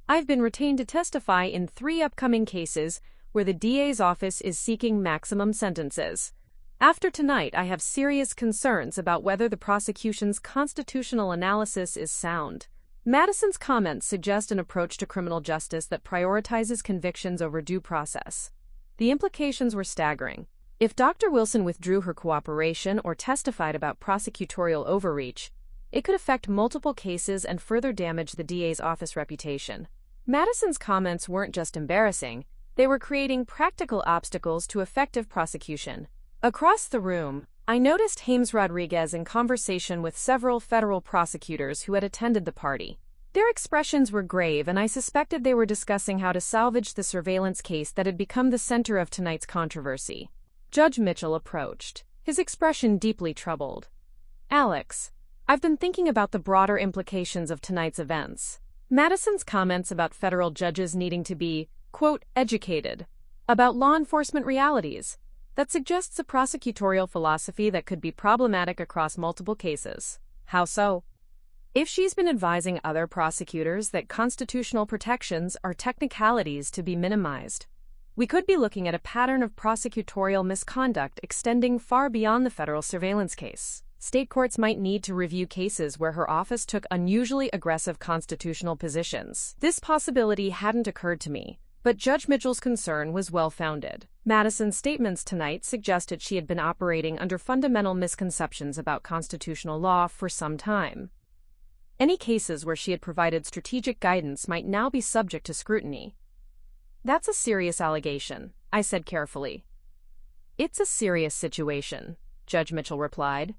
"I've been retained to testify in 3 upcoming cases where the DA's office is seeking maximum sentences. After tonight, I have serious concerns about whether the prosecution's constitutional analysis is sound." Madison's comments suggest an approach to criminal justice that prioritizes convictions over due process. The implications were staggering. If Dr. Wilson withdrew her cooperation or testified about prosecutorial overreach, it could affect multiple cases and further damage the DA's office reputation. Madison's comments weren't just embarrassing, they were creating practical obstacles to effective prosecution. Across the room, I noticed James Rodriguez in conversation with several federal prosecutors who had attended the party. Their expressions were grave, and I suspected they were discussing how to salvage the surveillance case that had become the center of tonight's controversy. Judge Mitchell approached, his expression deeply troubled. "Alex, I've been thinking about the broader implications of tonight's events. Madison's comments about federal judges needing to be, quote, educated about law enforcement realities. That suggests a prosecutorial philosophy that could be problematic across multiple cases." "How so?" "If she's been advising other prosecutors that constitutional protections are technicalities to be minimized, we could be looking at a pattern of prosecutorial misconduct extending far beyond the federal surveillance case. State courts might need to review cases where her office took unusually aggressive constitutional positions." This possibility hadn't occurred to me, but Judge Mitchell's concern was well-founded. Madison's statements tonight suggested she had been operating under fundamental misconceptions about constitutional law for some time. Any cases where she had provided strategic guidance might now be subject to scrutiny. "That's a serious allegation," I said carefully. "It's a serious situation," Judge Mitchell replied.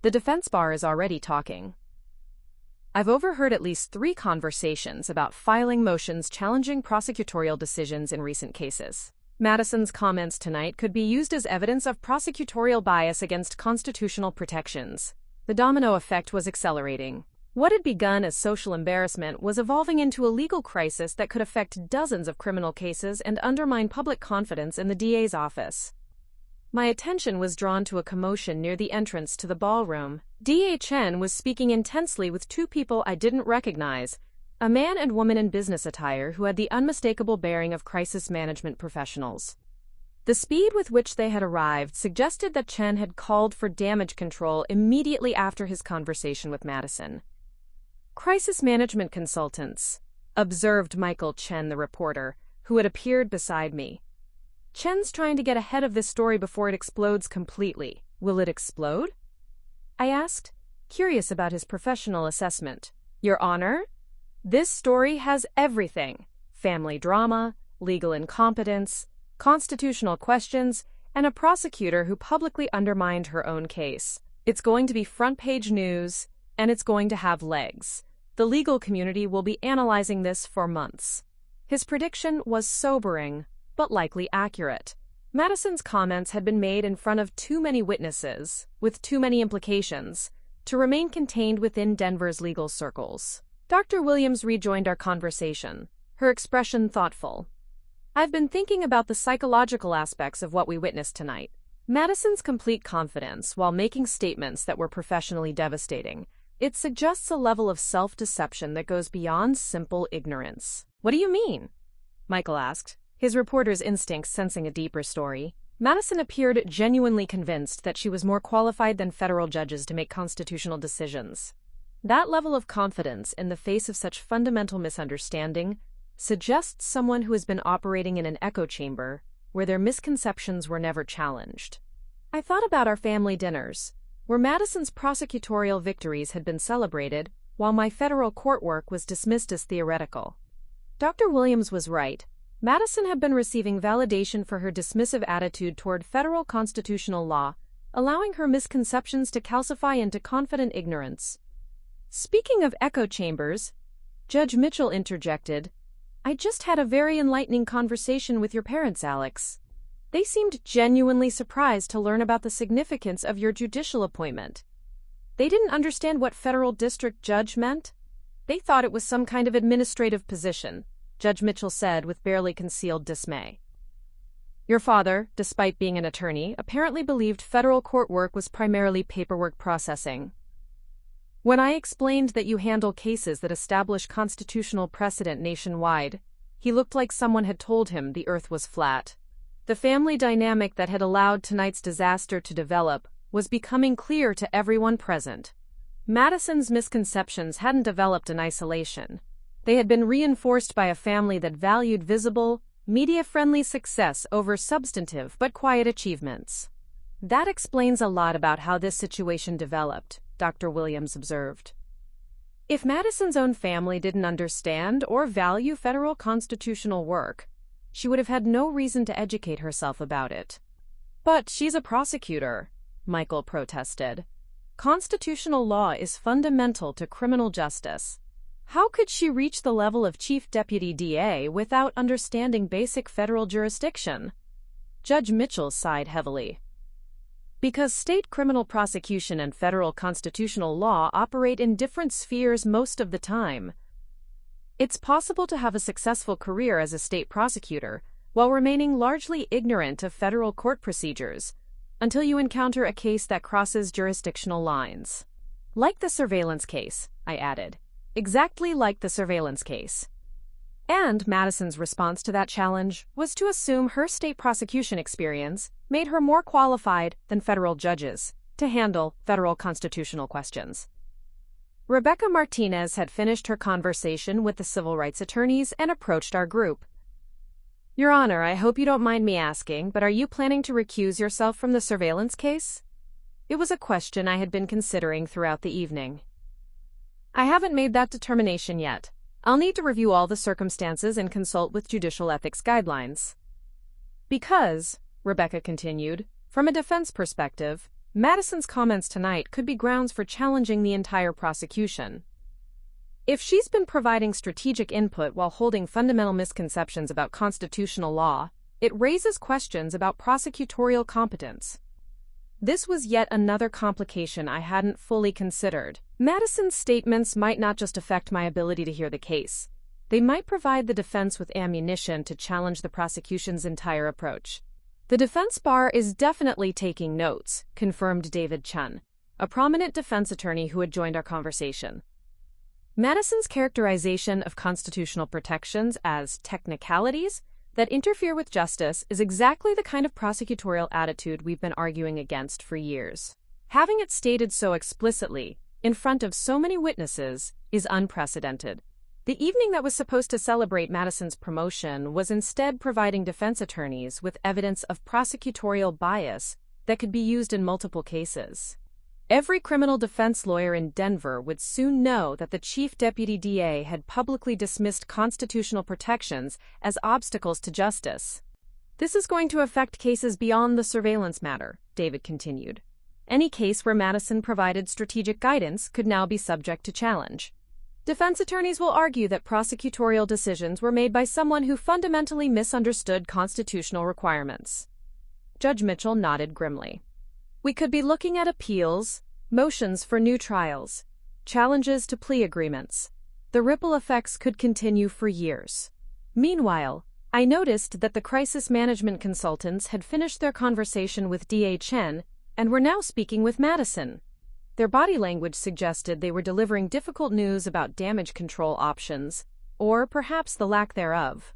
"The defense bar is already talking. I've overheard at least 3 conversations about filing motions challenging prosecutorial decisions in recent cases. Madison's comments tonight could be used as evidence of prosecutorial bias against constitutional protections." The domino effect was accelerating. What had begun as social embarrassment was evolving into a legal crisis that could affect dozens of criminal cases and undermine public confidence in the DA's office. My attention was drawn to a commotion near the entrance to the ballroom. D.A. Chen was speaking intensely with 2 people I didn't recognize, a man and woman in business attire who had the unmistakable bearing of crisis management professionals. The speed with which they had arrived suggested that Chen had called for damage control immediately after his conversation with Madison. "Crisis management consultants," observed Michael Chen, the reporter, who had appeared beside me. "Chen's trying to get ahead of this story before it explodes completely. Will it explode?" I asked, curious about his professional assessment. "Your Honor, this story has everything: family drama, legal incompetence, constitutional questions, and a prosecutor who publicly undermined her own case. It's going to be front-page news, and it's going to have legs. The legal community will be analyzing this for months." His prediction was sobering, but likely accurate. Madison's comments had been made in front of too many witnesses, with too many implications, to remain contained within Denver's legal circles. Dr. Williams rejoined our conversation, her expression thoughtful. "I've been thinking about the psychological aspects of what we witnessed tonight. Madison's complete confidence while making statements that were professionally devastating. It suggests a level of self-deception that goes beyond simple ignorance." "What do you mean?" Michael asked, his reporter's instincts sensing a deeper story. Madison appeared genuinely convinced that she was more qualified than federal judges to make constitutional decisions. That level of confidence in the face of such fundamental misunderstanding suggests someone who has been operating in an echo chamber where their misconceptions were never challenged. I thought about our family dinners, where Madison's prosecutorial victories had been celebrated, while my federal court work was dismissed as theoretical. Dr. Williams was right. Madison had been receiving validation for her dismissive attitude toward federal constitutional law, allowing her misconceptions to calcify into confident ignorance. Speaking of echo chambers, Judge Mitchell interjected, I just had a very enlightening conversation with your parents, Alex. They seemed genuinely surprised to learn about the significance of your judicial appointment. They didn't understand what federal district judge meant. They thought it was some kind of administrative position, Judge Mitchell said with barely concealed dismay. Your father, despite being an attorney, apparently believed federal court work was primarily paperwork processing. When I explained that you handle cases that establish constitutional precedent nationwide, he looked like someone had told him the earth was flat. The family dynamic that had allowed tonight's disaster to develop was becoming clear to everyone present. Madison's misconceptions hadn't developed in isolation. They had been reinforced by a family that valued visible, media-friendly success over substantive but quiet achievements. That explains a lot about how this situation developed, Dr. Williams observed. If Madison's own family didn't understand or value federal constitutional work, she would have had no reason to educate herself about it. But she's a prosecutor, Michael protested. Constitutional law is fundamental to criminal justice. How could she reach the level of Chief Deputy DA without understanding basic federal jurisdiction? Judge Mitchell sighed heavily. Because state criminal prosecution and federal constitutional law operate in different spheres most of the time. It's possible to have a successful career as a state prosecutor while remaining largely ignorant of federal court procedures until you encounter a case that crosses jurisdictional lines. Like the surveillance case, I added. Exactly like the surveillance case. And Madison's response to that challenge was to assume her state prosecution experience made her more qualified than federal judges to handle federal constitutional questions. Rebecca Martinez had finished her conversation with the civil rights attorneys and approached our group. Your Honor, I hope you don't mind me asking, but are you planning to recuse yourself from the surveillance case? It was a question I had been considering throughout the evening. I haven't made that determination yet. I'll need to review all the circumstances and consult with judicial ethics guidelines. Because, Rebecca continued, from a defense perspective, Madison's comments tonight could be grounds for challenging the entire prosecution. If she's been providing strategic input while holding fundamental misconceptions about constitutional law, it raises questions about prosecutorial competence. This was yet another complication I hadn't fully considered. Madison's statements might not just affect my ability to hear the case. They might provide the defense with ammunition to challenge the prosecution's entire approach. The defense bar is definitely taking notes, confirmed David Chun, a prominent defense attorney who had joined our conversation. Madison's characterization of constitutional protections as technicalities that interfere with justice is exactly the kind of prosecutorial attitude we've been arguing against for years. Having it stated so explicitly, in front of so many witnesses, is unprecedented. The evening that was supposed to celebrate Madison's promotion was instead providing defense attorneys with evidence of prosecutorial bias that could be used in multiple cases. Every criminal defense lawyer in Denver would soon know that the chief deputy DA had publicly dismissed constitutional protections as obstacles to justice. This is going to affect cases beyond the surveillance matter, David continued. Any case where Madison provided strategic guidance could now be subject to challenge. Defense attorneys will argue that prosecutorial decisions were made by someone who fundamentally misunderstood constitutional requirements. Judge Mitchell nodded grimly. We could be looking at appeals, motions for new trials, challenges to plea agreements. The ripple effects could continue for years. Meanwhile, I noticed that the crisis management consultants had finished their conversation with D.A. Chen and were now speaking with Madison. Their body language suggested they were delivering difficult news about damage control options, or perhaps the lack thereof.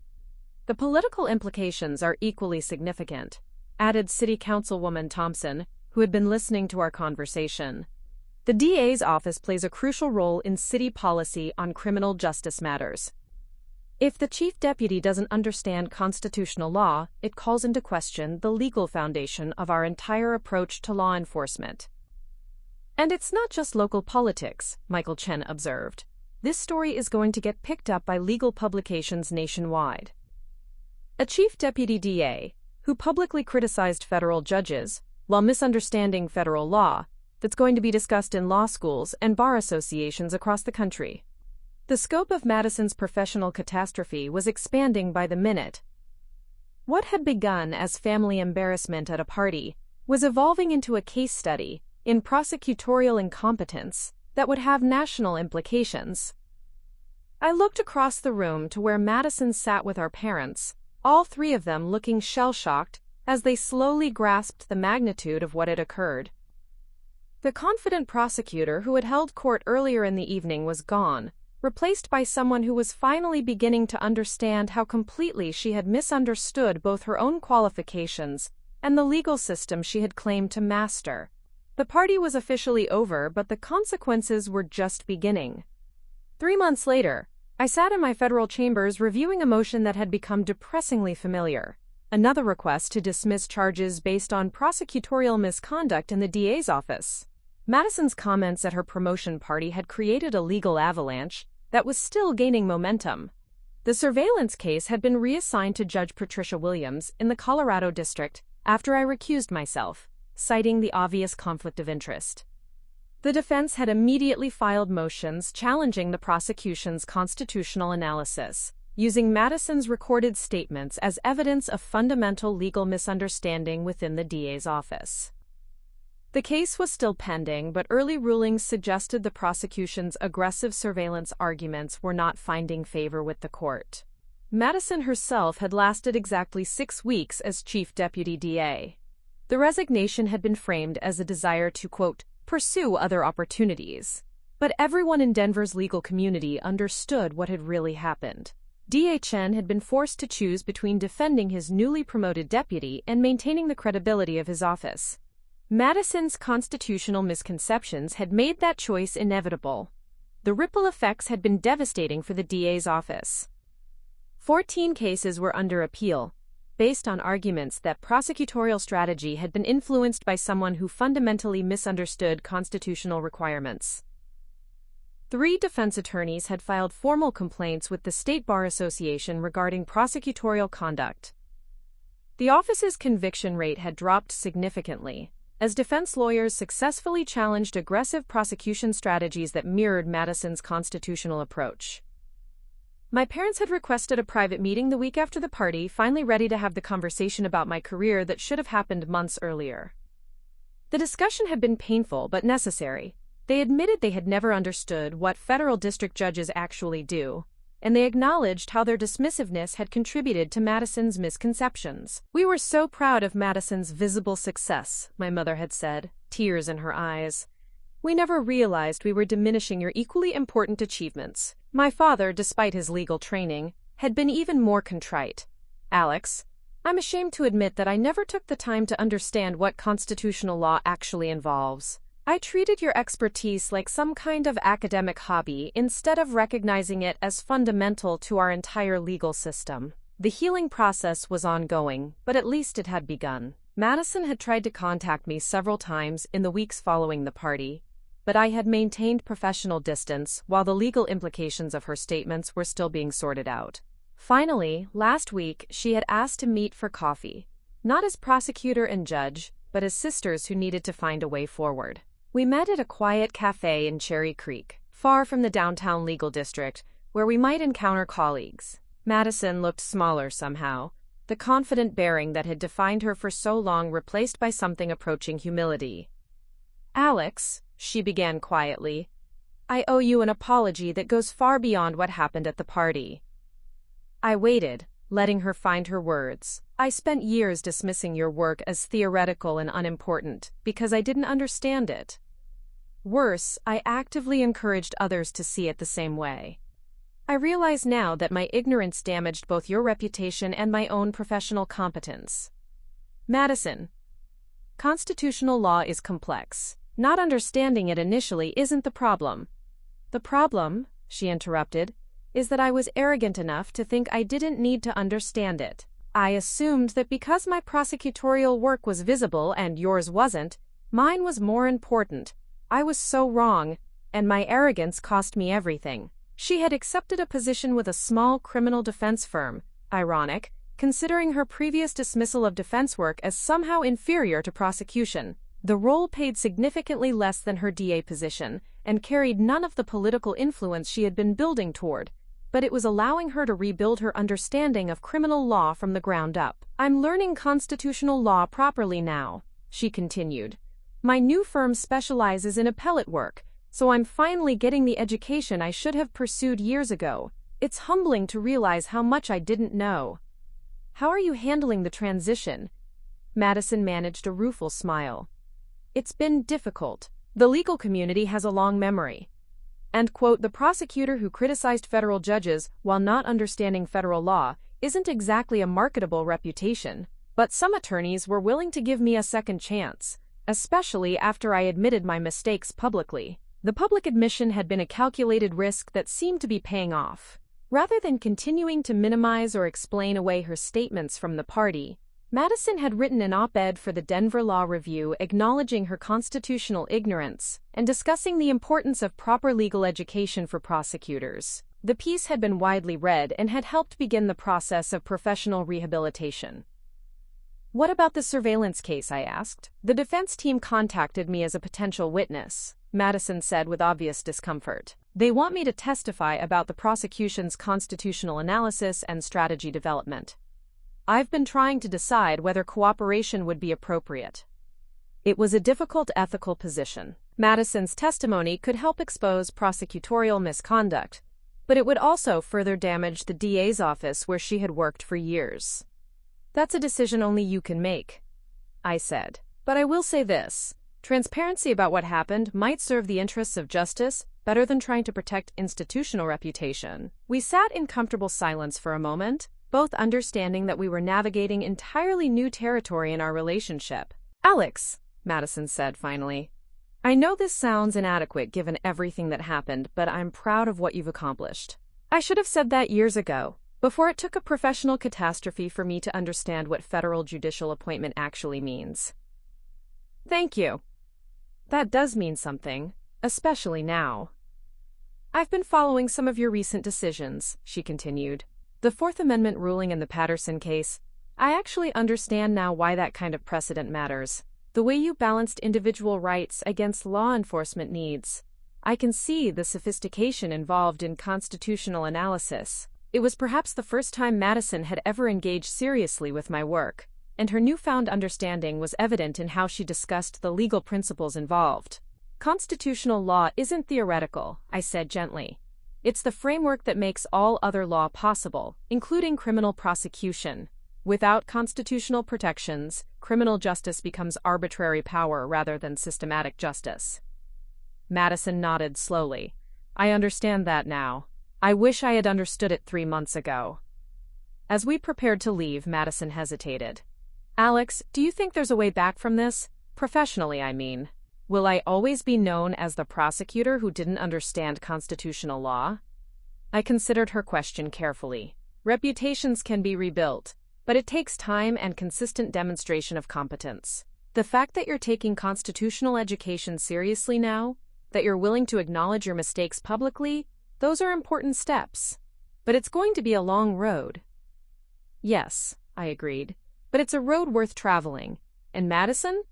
The political implications are equally significant, added City Councilwoman Thompson, who had been listening to our conversation. The DA's office plays a crucial role in city policy on criminal justice matters. If the chief deputy doesn't understand constitutional law, it calls into question the legal foundation of our entire approach to law enforcement. And it's not just local politics, Michael Chen observed. This story is going to get picked up by legal publications nationwide. A chief deputy DA, who publicly criticized federal judges, while misunderstanding federal law, that's going to be discussed in law schools and bar associations across the country. The scope of Madison's professional catastrophe was expanding by the minute. What had begun as family embarrassment at a party was evolving into a case study in prosecutorial incompetence that would have national implications. I looked across the room to where Madison sat with our parents, all three of them looking shell-shocked as they slowly grasped the magnitude of what had occurred. The confident prosecutor who had held court earlier in the evening was gone, replaced by someone who was finally beginning to understand how completely she had misunderstood both her own qualifications and the legal system she had claimed to master. The party was officially over, but the consequences were just beginning. 3 months later, I sat in my federal chambers reviewing a motion that had become depressingly familiar. Another request to dismiss charges based on prosecutorial misconduct in the DA's office. Madison's comments at her promotion party had created a legal avalanche that was still gaining momentum. The surveillance case had been reassigned to Judge Patricia Williams in the Colorado District after I recused myself, citing the obvious conflict of interest. The defense had immediately filed motions challenging the prosecution's constitutional analysis, using Madison's recorded statements as evidence of fundamental legal misunderstanding within the DA's office. The case was still pending, but early rulings suggested the prosecution's aggressive surveillance arguments were not finding favor with the court. Madison herself had lasted exactly 6 weeks as chief deputy DA. The resignation had been framed as a desire to, quote, pursue other opportunities. But everyone in Denver's legal community understood what had really happened. DA Chen had been forced to choose between defending his newly promoted deputy and maintaining the credibility of his office. Madison's constitutional misconceptions had made that choice inevitable. The ripple effects had been devastating for the DA's office. 14 cases were under appeal, based on arguments that prosecutorial strategy had been influenced by someone who fundamentally misunderstood constitutional requirements. 3 defense attorneys had filed formal complaints with the State Bar Association regarding prosecutorial conduct. The office's conviction rate had dropped significantly, as defense lawyers successfully challenged aggressive prosecution strategies that mirrored Madison's constitutional approach. My parents had requested a private meeting the week after the party, finally ready to have the conversation about my career that should have happened months earlier. The discussion had been painful but necessary. They admitted they had never understood what federal district judges actually do, and they acknowledged how their dismissiveness had contributed to Madison's misconceptions. "We were so proud of Madison's visible success," my mother had said, tears in her eyes. "We never realized we were diminishing your equally important achievements." My father, despite his legal training, had been even more contrite. "Alex, I'm ashamed to admit that I never took the time to understand what constitutional law actually involves. I treated your expertise like some kind of academic hobby instead of recognizing it as fundamental to our entire legal system." The healing process was ongoing, but at least it had begun. Madison had tried to contact me several times in the weeks following the party, but I had maintained professional distance while the legal implications of her statements were still being sorted out. Finally, last week, she had asked to meet for coffee, not as prosecutor and judge, but as sisters who needed to find a way forward. We met at a quiet cafe in Cherry Creek, far from the downtown legal district, where we might encounter colleagues. Madison looked smaller somehow, the confident bearing that had defined her for so long replaced by something approaching humility. "Alex," she began quietly, "I owe you an apology that goes far beyond what happened at the party." I waited, letting her find her words. "I spent years dismissing your work as theoretical and unimportant because I didn't understand it. Worse, I actively encouraged others to see it the same way. I realize now that my ignorance damaged both your reputation and my own professional competence." Madison, constitutional law is complex. Not understanding it initially isn't the problem. The problem, she interrupted, is that I was arrogant enough to think I didn't need to understand it. I assumed that because my prosecutorial work was visible and yours wasn't, mine was more important. I was so wrong, and my arrogance cost me everything. She had accepted a position with a small criminal defense firm, ironic, considering her previous dismissal of defense work as somehow inferior to prosecution. The role paid significantly less than her DA position and carried none of the political influence she had been building toward, but it was allowing her to rebuild her understanding of criminal law from the ground up. "I'm learning constitutional law properly now," she continued. "My new firm specializes in appellate work, so I'm finally getting the education I should have pursued years ago. It's humbling to realize how much I didn't know." "How are you handling the transition?" Madison managed a rueful smile. "It's been difficult. The legal community has a long memory. And, quote, the prosecutor who criticized federal judges while not understanding federal law isn't exactly a marketable reputation. But some attorneys were willing to give me a second chance, especially after I admitted my mistakes publicly. The public admission had been a calculated risk that seemed to be paying off." Rather than continuing to minimize or explain away her statements from the party, Madison had written an op-ed for the Denver Law Review acknowledging her constitutional ignorance and discussing the importance of proper legal education for prosecutors. The piece had been widely read and had helped begin the process of professional rehabilitation. "What about the surveillance case?" I asked. "The defense team contacted me as a potential witness," Madison said with obvious discomfort. "They want me to testify about the prosecution's constitutional analysis and strategy development. I've been trying to decide whether cooperation would be appropriate." It was a difficult ethical position. Madison's testimony could help expose prosecutorial misconduct, but it would also further damage the DA's office where she had worked for years. "That's a decision only you can make," I said. "But I will say this. Transparency about what happened might serve the interests of justice better than trying to protect institutional reputation." We sat in comfortable silence for a moment, both understanding that we were navigating entirely new territory in our relationship. "Alex," Madison said finally, "I know this sounds inadequate given everything that happened, but I'm proud of what you've accomplished. I should have said that years ago, before it took a professional catastrophe for me to understand what federal judicial appointment actually means." "Thank you. That does mean something, especially now." "I've been following some of your recent decisions," she continued. "The Fourth Amendment ruling in the Patterson case. I actually understand now why that kind of precedent matters. The way you balanced individual rights against law enforcement needs. I can see the sophistication involved in constitutional analysis. It was perhaps the first time Madison had ever engaged seriously with my work, and her newfound understanding was evident in how she discussed the legal principles involved. Constitutional law isn't theoretical," I said gently. "It's the framework that makes all other law possible, including criminal prosecution. Without constitutional protections, criminal justice becomes arbitrary power rather than systematic justice." Madison nodded slowly. "I understand that now. I wish I had understood it 3 months ago." As we prepared to leave, Madison hesitated. "Alex, do you think there's a way back from this? Professionally, I mean. Will I always be known as the prosecutor who didn't understand constitutional law?" I considered her question carefully. Reputations can be rebuilt, but it takes time and consistent demonstration of competence. The fact that you're taking constitutional education seriously now, that you're willing to acknowledge your mistakes publicly, those are important steps. But it's going to be a long road. "Yes," I agreed, "but it's a road worth traveling. And Madison?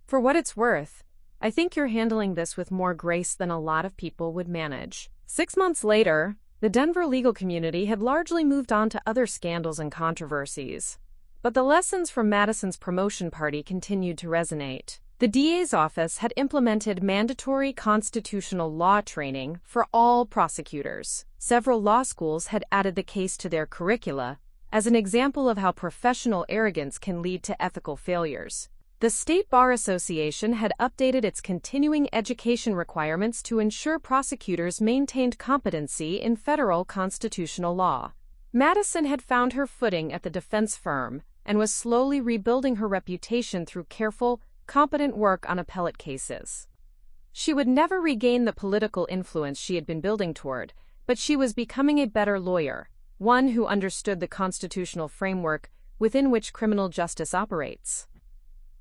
For what it's worth, I think you're handling this with more grace than a lot of people would manage." 6 months later, the Denver legal community had largely moved on to other scandals and controversies. But the lessons from Madison's promotion party continued to resonate. The DA's office had implemented mandatory constitutional law training for all prosecutors. Several law schools had added the case to their curricula as an example of how professional arrogance can lead to ethical failures. The State Bar Association had updated its continuing education requirements to ensure prosecutors maintained competency in federal constitutional law. Madison had found her footing at the defense firm and was slowly rebuilding her reputation through careful, competent work on appellate cases. She would never regain the political influence she had been building toward, but she was becoming a better lawyer, one who understood the constitutional framework within which criminal justice operates.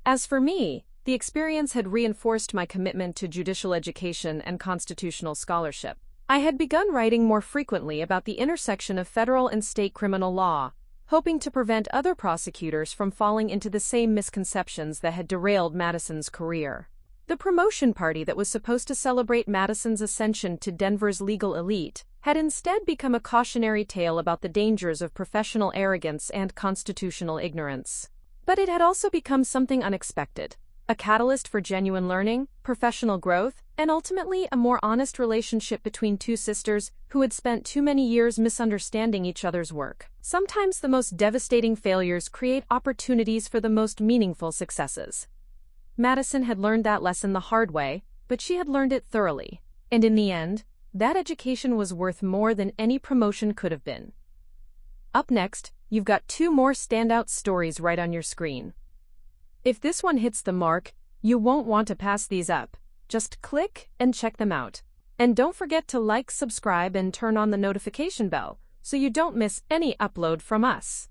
As for me, the experience had reinforced my commitment to judicial education and constitutional scholarship. I had begun writing more frequently about the intersection of federal and state criminal law, hoping to prevent other prosecutors from falling into the same misconceptions that had derailed Madison's career. The promotion party that was supposed to celebrate Madison's ascension to Denver's legal elite had instead become a cautionary tale about the dangers of professional arrogance and constitutional ignorance. But it had also become something unexpected, a catalyst for genuine learning, professional growth, and ultimately a more honest relationship between two sisters who had spent too many years misunderstanding each other's work. Sometimes the most devastating failures create opportunities for the most meaningful successes. Madison had learned that lesson the hard way, but she had learned it thoroughly. And in the end, that education was worth more than any promotion could have been. Up next, you've got 2 more standout stories right on your screen. If this one hits the mark, you won't want to pass these up. Just click and check them out. And don't forget to like, subscribe, and turn on the notification bell so you don't miss any upload from us.